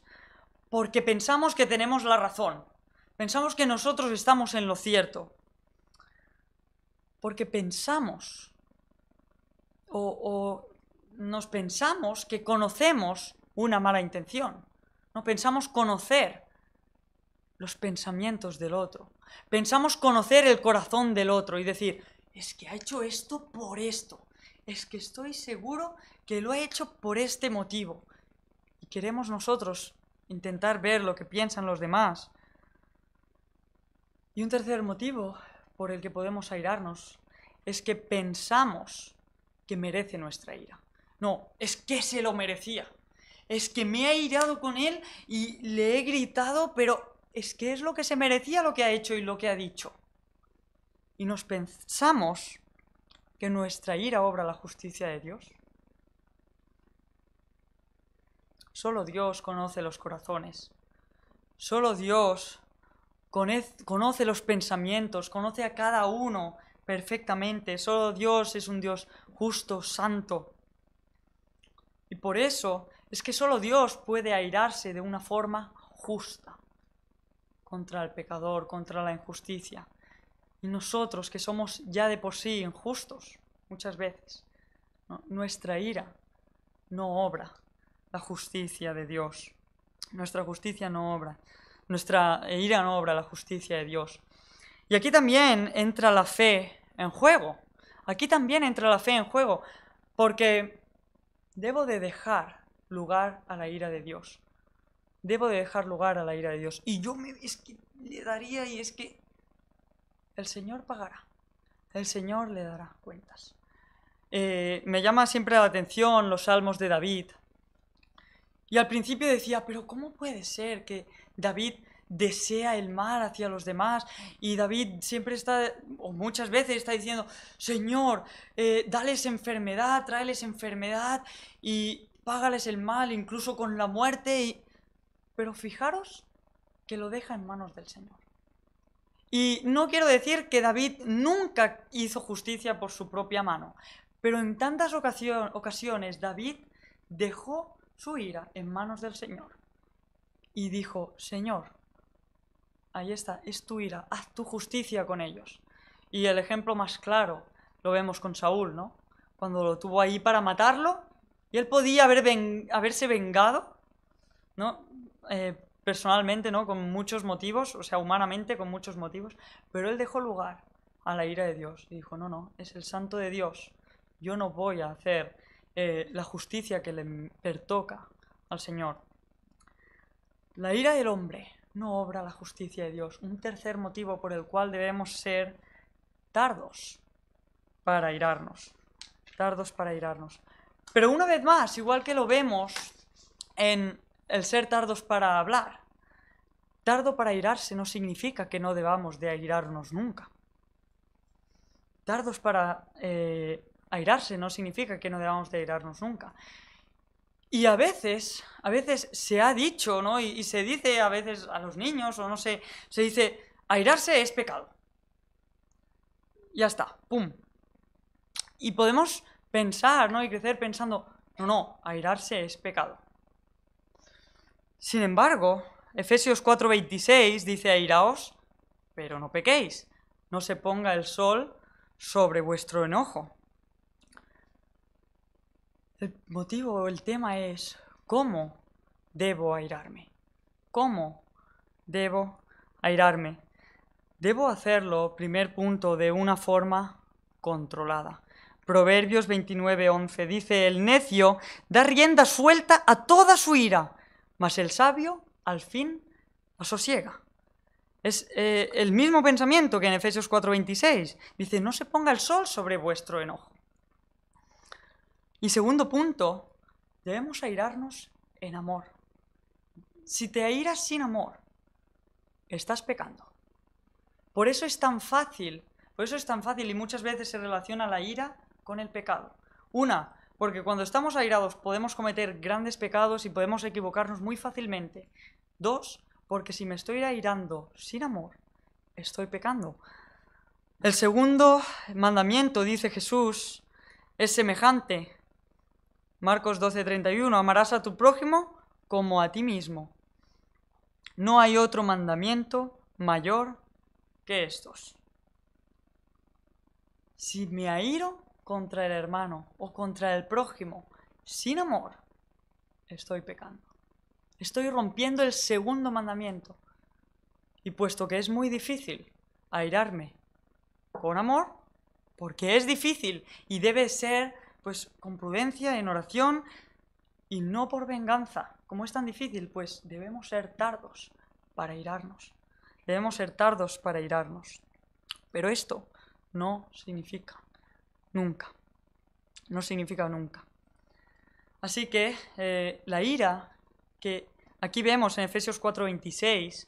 porque pensamos que tenemos la razón. Pensamos que nosotros estamos en lo cierto. Porque pensamos o nos pensamos que conocemos una mala intención. No pensamos conocer los pensamientos del otro. Pensamos conocer el corazón del otro y decir, es que ha hecho esto por esto. Es que estoy seguro que lo ha hecho por este motivo. Y queremos nosotros intentar ver lo que piensan los demás. Y un tercer motivo por el que podemos airarnos es que pensamos que merece nuestra ira. No, es que se lo merecía. Es que me he airado con él y le he gritado, pero es que es lo que se merecía lo que ha hecho y lo que ha dicho. Y nos pensamos que nuestra ira obra la justicia de Dios. Solo Dios conoce los corazones. Solo Dios conoce los pensamientos, conoce a cada uno perfectamente. Solo Dios es un Dios justo, santo. Y por eso es que solo Dios puede airarse de una forma justa contra el pecador, contra la injusticia. Y nosotros, que somos ya de por sí injustos, muchas veces, nuestra ira no obra la justicia de Dios. Nuestra justicia no obra. nuestra ira no obra la justicia de Dios. Y aquí también entra la fe en juego. Aquí también entra la fe en juego, porque debo de dejar lugar a la ira de Dios. Debo de dejar lugar a la ira de Dios. Y es que le daría, y es que el Señor pagará. El Señor le dará cuentas. Me llama siempre la atención los salmos de David. Y al principio decía, pero ¿cómo puede ser que David desea el mal hacia los demás? Y David siempre está, o muchas veces está diciendo, Señor, dales enfermedad, tráeles enfermedad y págales el mal, incluso con la muerte. Pero fijaros que lo deja en manos del Señor. Y no quiero decir que David nunca hizo justicia por su propia mano, pero en tantas ocasiones David dejó su ira en manos del Señor y dijo, Señor, ahí está, es tu ira, haz tu justicia con ellos. Y el ejemplo más claro lo vemos con Saúl, ¿no? Cuando lo tuvo ahí para matarlo, y él podía haberse vengado, ¿no? Personalmente, ¿no? Con muchos motivos, o sea, humanamente con muchos motivos, pero él dejó lugar a la ira de Dios y dijo, no, es el santo de Dios, yo no voy a hacer la justicia que le pertoca al Señor. La ira del hombre no obra la justicia de Dios. Un tercer motivo por el cual debemos ser tardos para airarnos. Tardos para airarnos. Pero una vez más, igual que lo vemos en el ser tardos para hablar, tardo para airarse no significa que no debamos de airarnos nunca. Tardos para airarse no significa que no debamos de airarnos nunca. Y a veces se ha dicho, ¿no? Y se dice a veces a los niños, o no sé, se dice, airarse es pecado. Ya está, pum. Y podemos pensar, ¿no? Y crecer pensando, no, airarse es pecado. Sin embargo, Efesios 4:26 dice, airaos, pero no pequéis, no se ponga el sol sobre vuestro enojo. El motivo, el tema es, ¿cómo debo airarme? ¿Cómo debo airarme? Debo hacerlo, primer punto, de una forma controlada. Proverbios 29:11 dice, el necio da rienda suelta a toda su ira, mas el sabio al fin asosiega. Es el mismo pensamiento que en Efesios 4:26. Dice, no se ponga el sol sobre vuestro enojo. Y segundo punto, debemos airarnos en amor. Si te airas sin amor, estás pecando. Por eso es tan fácil y muchas veces se relaciona la ira con el pecado. Una, porque cuando estamos airados podemos cometer grandes pecados y podemos equivocarnos muy fácilmente. Dos, porque si me estoy airando sin amor, estoy pecando. El segundo mandamiento, dice Jesús, es semejante. Marcos 12:31, amarás a tu prójimo como a ti mismo. No hay otro mandamiento mayor que estos. Si me airo contra el hermano o contra el prójimo sin amor, estoy pecando. Estoy rompiendo el segundo mandamiento. Y puesto que es muy difícil airarme con amor, porque es difícil y debe ser pues con prudencia, en oración y no por venganza. Como es tan difícil, pues debemos ser tardos para airarnos. Debemos ser tardos para airarnos. Pero esto no significa nunca. No significa nunca. Así que la ira que aquí vemos en Efesios 4:26,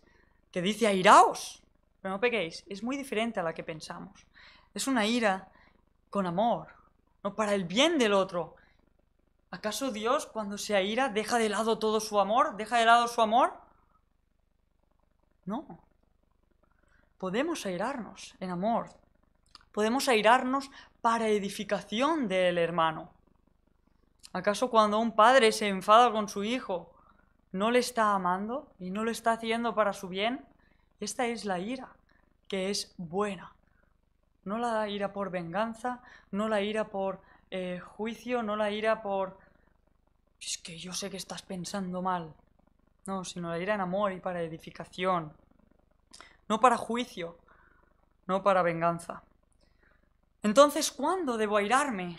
que dice airaos, pero no pequéis, es muy diferente a la que pensamos. Es una ira con amor, no para el bien del otro. ¿Acaso Dios, cuando se aira, deja de lado todo su amor? ¿Deja de lado su amor? No. Podemos airarnos en amor. Podemos airarnos para edificación del hermano. ¿Acaso cuando un padre se enfada con su hijo, no le está amando y no lo está haciendo para su bien? Esta es la ira, que es buena. No la ira por venganza, no la ira por juicio, no la ira por... Es que yo sé que estás pensando mal. No, sino la ira en amor y para edificación. No para juicio, no para venganza. Entonces, ¿cuándo debo airarme?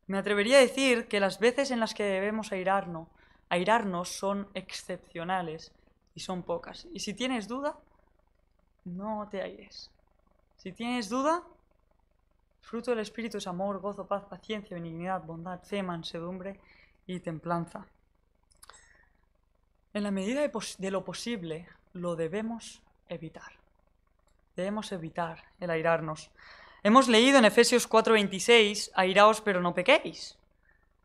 Me atrevería a decir que las veces en las que debemos airarnos son excepcionales y son pocas. Y si tienes duda, no te aires. Si tienes duda, fruto del Espíritu es amor, gozo, paz, paciencia, benignidad, bondad, fe, mansedumbre y templanza. En la medida de lo posible, lo debemos evitar. Debemos evitar el airarnos. Hemos leído en Efesios 4:26, airaos pero no pequéis.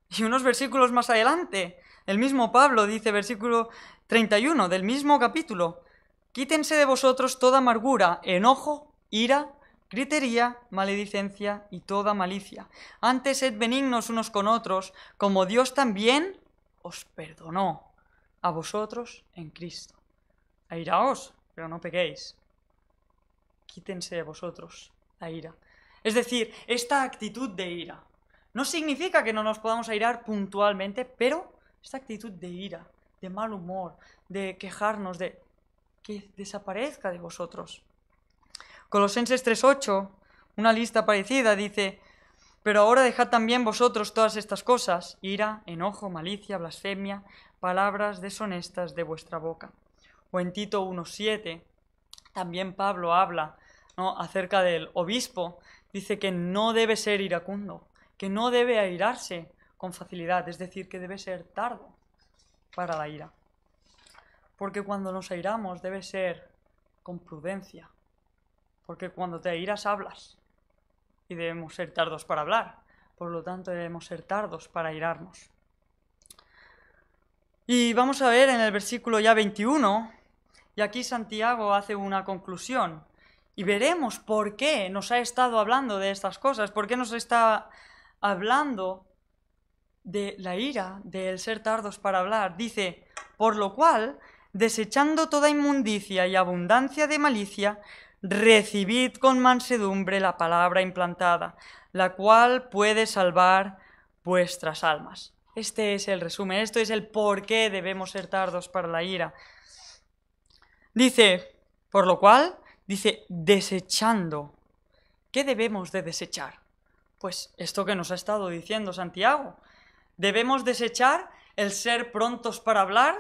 Y unos versículos más adelante, el mismo Pablo dice, versículo 31 del mismo capítulo, quítense de vosotros toda amargura, enojo, ira, gritería, maledicencia y toda malicia. Antes sed benignos unos con otros, como Dios también os perdonó a vosotros en Cristo. Airaos, pero no pequéis. Quítense de vosotros la ira. Es decir, esta actitud de ira no significa que no nos podamos airar puntualmente, pero esta actitud de ira, de mal humor, de quejarnos, de que desaparezca de vosotros. Colosenses 3:8, una lista parecida, dice, pero ahora dejad también vosotros todas estas cosas, ira, enojo, malicia, blasfemia, palabras deshonestas de vuestra boca. O en Tito 1:7, también Pablo habla, ¿no?, acerca del obispo, dice que no debe ser iracundo, que no debe airarse con facilidad, es decir, que debe ser tardo para la ira. Porque cuando nos airamos debe ser con prudencia, porque cuando te airas hablas y debemos ser tardos para hablar, por lo tanto debemos ser tardos para airarnos. Y vamos a ver en el versículo ya 21, y aquí Santiago hace una conclusión, y veremos por qué nos ha estado hablando de estas cosas, por qué nos está hablando de la ira, del ser tardos para hablar. Dice, por lo cual, desechando toda inmundicia y abundancia de malicia, recibid con mansedumbre la palabra implantada, la cual puede salvar vuestras almas. Este es el resumen, esto es el por qué debemos ser tardos para la ira. Dice, por lo cual, dice, desechando. ¿Qué debemos de desechar? Pues esto que nos ha estado diciendo Santiago. ¿Debemos desechar el ser prontos para hablar?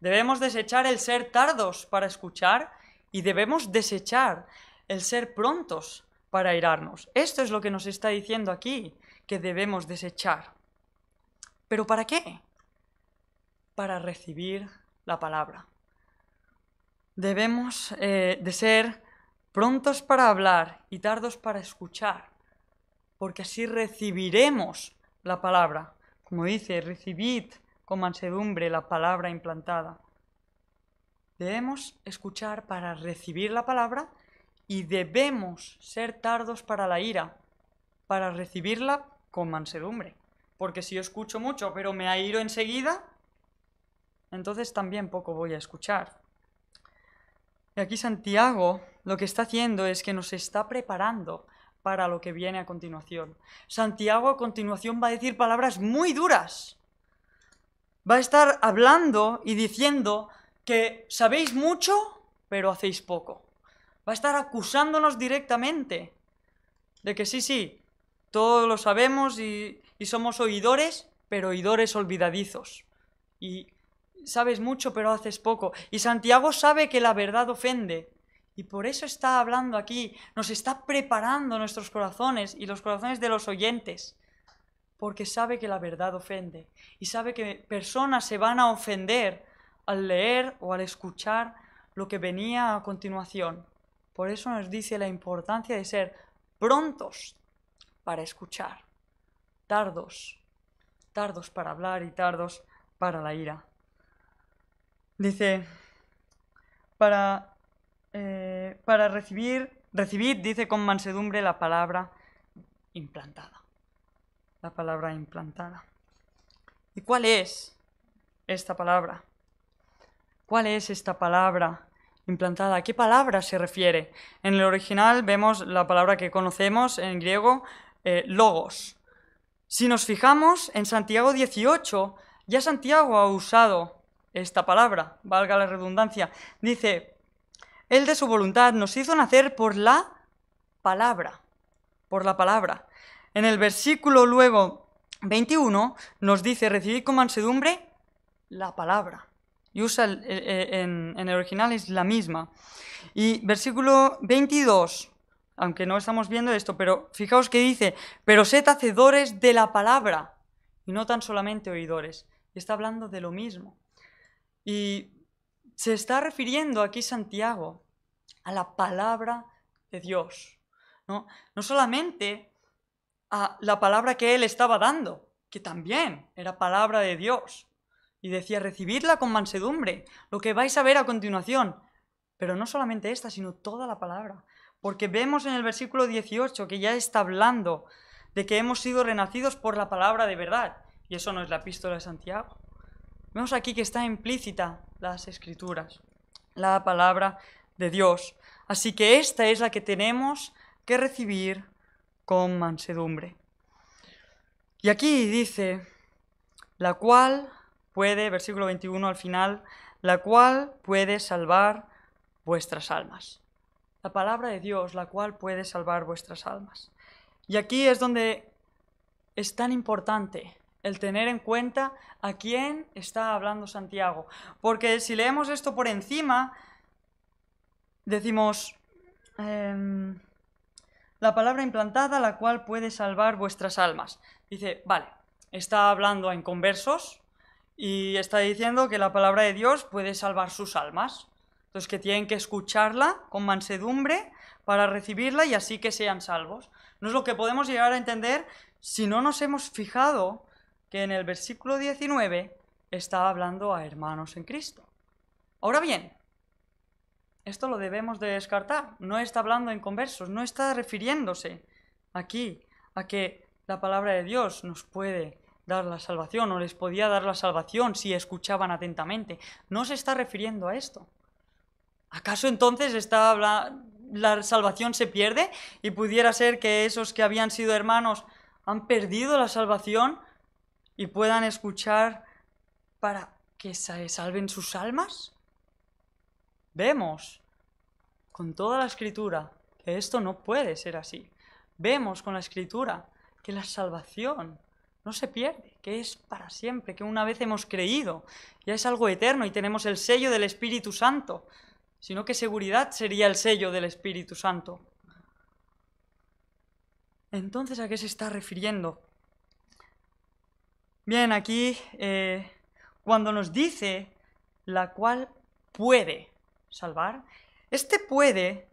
¿Debemos desechar el ser tardos para escuchar? Y debemos desechar el ser prontos para airarnos. Esto es lo que nos está diciendo aquí, que debemos desechar. ¿Pero para qué? Para recibir la palabra. Debemos de ser prontos para hablar y tardos para escuchar, porque así recibiremos la palabra. Como dice, recibid con mansedumbre la palabra implantada. Debemos escuchar para recibir la palabra y debemos ser tardos para la ira, para recibirla con mansedumbre. Porque si yo escucho mucho pero me airo enseguida, entonces también poco voy a escuchar. Y aquí Santiago lo que está haciendo es que nos está preparando para lo que viene a continuación. Santiago a continuación va a decir palabras muy duras. Va a estar hablando y diciendo que sabéis mucho, pero hacéis poco. Va a estar acusándonos directamente de que sí, todos lo sabemos y somos oidores, pero oidores olvidadizos. Y sabes mucho, pero haces poco. Y Santiago sabe que la verdad ofende. Y por eso está hablando aquí, nos está preparando nuestros corazones y los corazones de los oyentes. Porque sabe que la verdad ofende. Y sabe que personas se van a ofender al leer o al escuchar lo que venía a continuación. Por eso nos dice la importancia de ser prontos para escuchar, tardos para hablar y tardos para la ira. Dice, para recibid, dice, con mansedumbre la palabra implantada. La palabra implantada. ¿Y cuál es esta palabra? ¿Cuál es esta palabra implantada? ¿A qué palabra se refiere? En el original vemos la palabra que conocemos en griego, logos. Si nos fijamos en Santiago 18, ya Santiago ha usado esta palabra, valga la redundancia. Dice, Él de su voluntad nos hizo nacer por la palabra, por la palabra. En el versículo luego 21 nos dice, recibid con mansedumbre la palabra. Y usa en el original es la misma. Y versículo 22, aunque no estamos viendo esto, pero fijaos que dice, pero sed hacedores de la palabra, y no tan solamente oidores. Y está hablando de lo mismo. Y se está refiriendo aquí Santiago a la palabra de Dios, ¿no? No solamente a la palabra que él estaba dando, que también era palabra de Dios. Y decía, recibidla con mansedumbre, lo que vais a ver a continuación. Pero no solamente esta, sino toda la palabra. Porque vemos en el versículo 18 que ya está hablando de que hemos sido renacidos por la palabra de verdad. Y eso no es la epístola de Santiago. Vemos aquí que está implícita las escrituras, la palabra de Dios. Así que esta es la que tenemos que recibir con mansedumbre. Y aquí dice, la cual puede, versículo 21 al final, la cual puede salvar vuestras almas. La palabra de Dios, la cual puede salvar vuestras almas. Y aquí es donde es tan importante el tener en cuenta a quién está hablando Santiago. Porque si leemos esto por encima, decimos, la palabra implantada, la cual puede salvar vuestras almas. Dice, vale, está hablando a inconversos y está diciendo que la palabra de Dios puede salvar sus almas. Entonces que tienen que escucharla con mansedumbre para recibirla y así que sean salvos. No es lo que podemos llegar a entender si no nos hemos fijado que en el versículo 19 está hablando a hermanos en Cristo. Ahora bien, esto lo debemos de descartar. No está hablando en conversos, no está refiriéndose aquí a que la palabra de Dios nos puede dar la salvación o les podía dar la salvación si escuchaban atentamente. No se está refiriendo a esto. ¿Acaso entonces la salvación se pierde y pudiera ser que esos que habían sido hermanos han perdido la salvación y puedan escuchar para que se salven sus almas? Vemos con toda la Escritura que esto no puede ser así. Vemos con la Escritura que la salvación no se pierde, que es para siempre, que una vez hemos creído, ya es algo eterno y tenemos el sello del Espíritu Santo. Sino que seguridad sería el sello del Espíritu Santo. Entonces, ¿a qué se está refiriendo? Bien, aquí, cuando nos dice la cual puede salvar, este puede,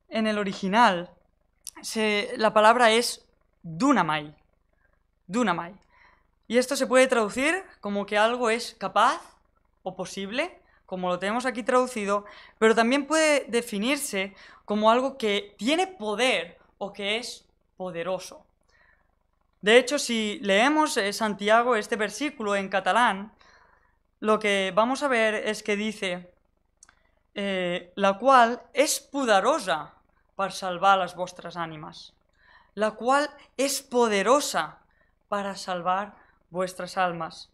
en el original, la palabra es dunamai, dunamai. Y esto se puede traducir como que algo es capaz o posible, como lo tenemos aquí traducido, pero también puede definirse como algo que tiene poder o que es poderoso. De hecho, si leemos Santiago, este versículo en catalán, lo que vamos a ver es que dice, la cual és poderosa per salvar les vostres ànimes, la cual es poderosa para salvar vuestras almas.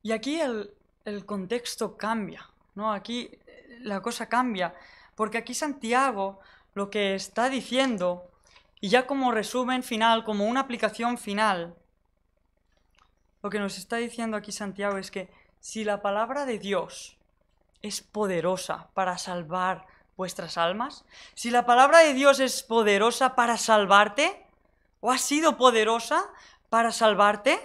Y aquí el contexto cambia, ¿no? Aquí la cosa cambia, porque aquí Santiago lo que está diciendo, y ya como resumen final, como una aplicación final, lo que nos está diciendo aquí Santiago es que si la palabra de Dios es poderosa para salvar vuestras almas, si la palabra de Dios es poderosa para salvarte, o ha sido poderosa para salvarte,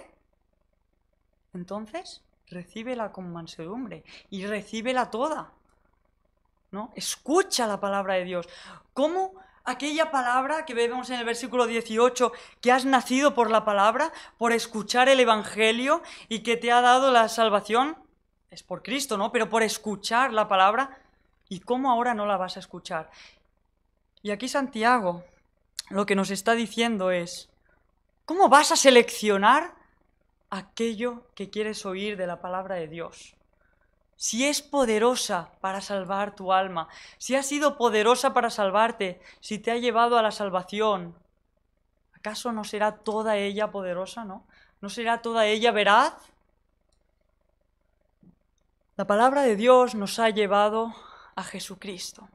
entonces recíbela con mansedumbre y recíbela toda, ¿no? Escucha la palabra de Dios. ¿Cómo aquella palabra que vemos en el versículo 18, que has nacido por la palabra, por escuchar el Evangelio y que te ha dado la salvación? Es por Cristo, ¿no? Pero por escuchar la palabra. ¿Y cómo ahora no la vas a escuchar? Y aquí Santiago lo que nos está diciendo es, ¿cómo vas a seleccionar aquello que quieres oír de la palabra de Dios? Si es poderosa para salvar tu alma, si ha sido poderosa para salvarte, si te ha llevado a la salvación, ¿acaso no será toda ella poderosa, no? ¿No será toda ella veraz? La palabra de Dios nos ha llevado a Jesucristo.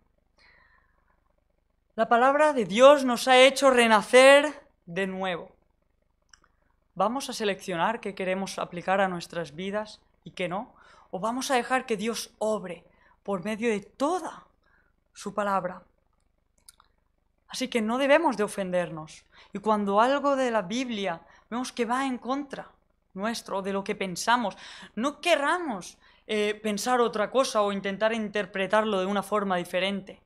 La palabra de Dios nos ha hecho renacer de nuevo. ¿Vamos a seleccionar qué queremos aplicar a nuestras vidas y qué no? ¿O vamos a dejar que Dios obre por medio de toda su palabra? Así que no debemos de ofendernos. Y cuando algo de la Biblia vemos que va en contra nuestro, de lo que pensamos, no querramos pensar otra cosa o intentar interpretarlo de una forma diferente,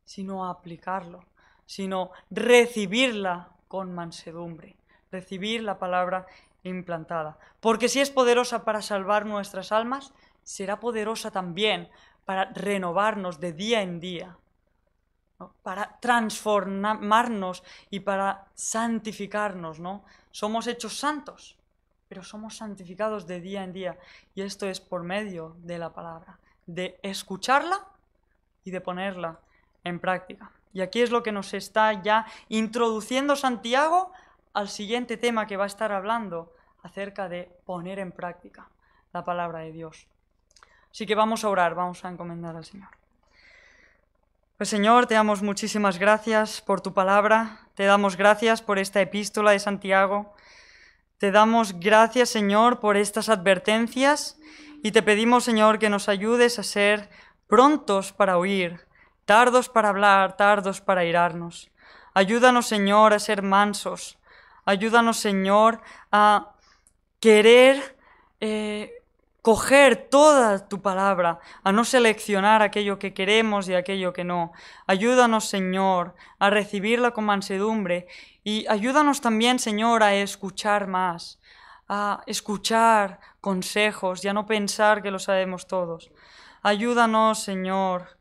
sino aplicarlo, sino recibirla con mansedumbre, recibir la palabra implantada. Porque si es poderosa para salvar nuestras almas, será poderosa también para renovarnos de día en día, ¿no? Para transformarnos y para santificarnos, ¿no? Somos hechos santos, pero somos santificados de día en día. Y esto es por medio de la palabra, de escucharla y de ponerla en práctica. Y aquí es lo que nos está ya introduciendo Santiago al siguiente tema que va a estar hablando acerca de poner en práctica la palabra de Dios. Así que vamos a orar, vamos a encomendar al Señor. Pues Señor, te damos muchísimas gracias por tu palabra, te damos gracias por esta epístola de Santiago, te damos gracias, Señor, por estas advertencias y te pedimos, Señor, que nos ayudes a ser prontos para oír, tardos para hablar, tardos para airarnos. Ayúdanos, Señor, a ser mansos. Ayúdanos, Señor, a querer coger toda tu palabra, a no seleccionar aquello que queremos y aquello que no. Ayúdanos, Señor, a recibirla con mansedumbre y ayúdanos también, Señor, a escuchar más, a escuchar consejos y a no pensar que lo sabemos todos. Ayúdanos, Señor,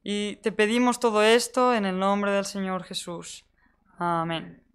y te pedimos todo esto en el nombre del Señor Jesús. Amén.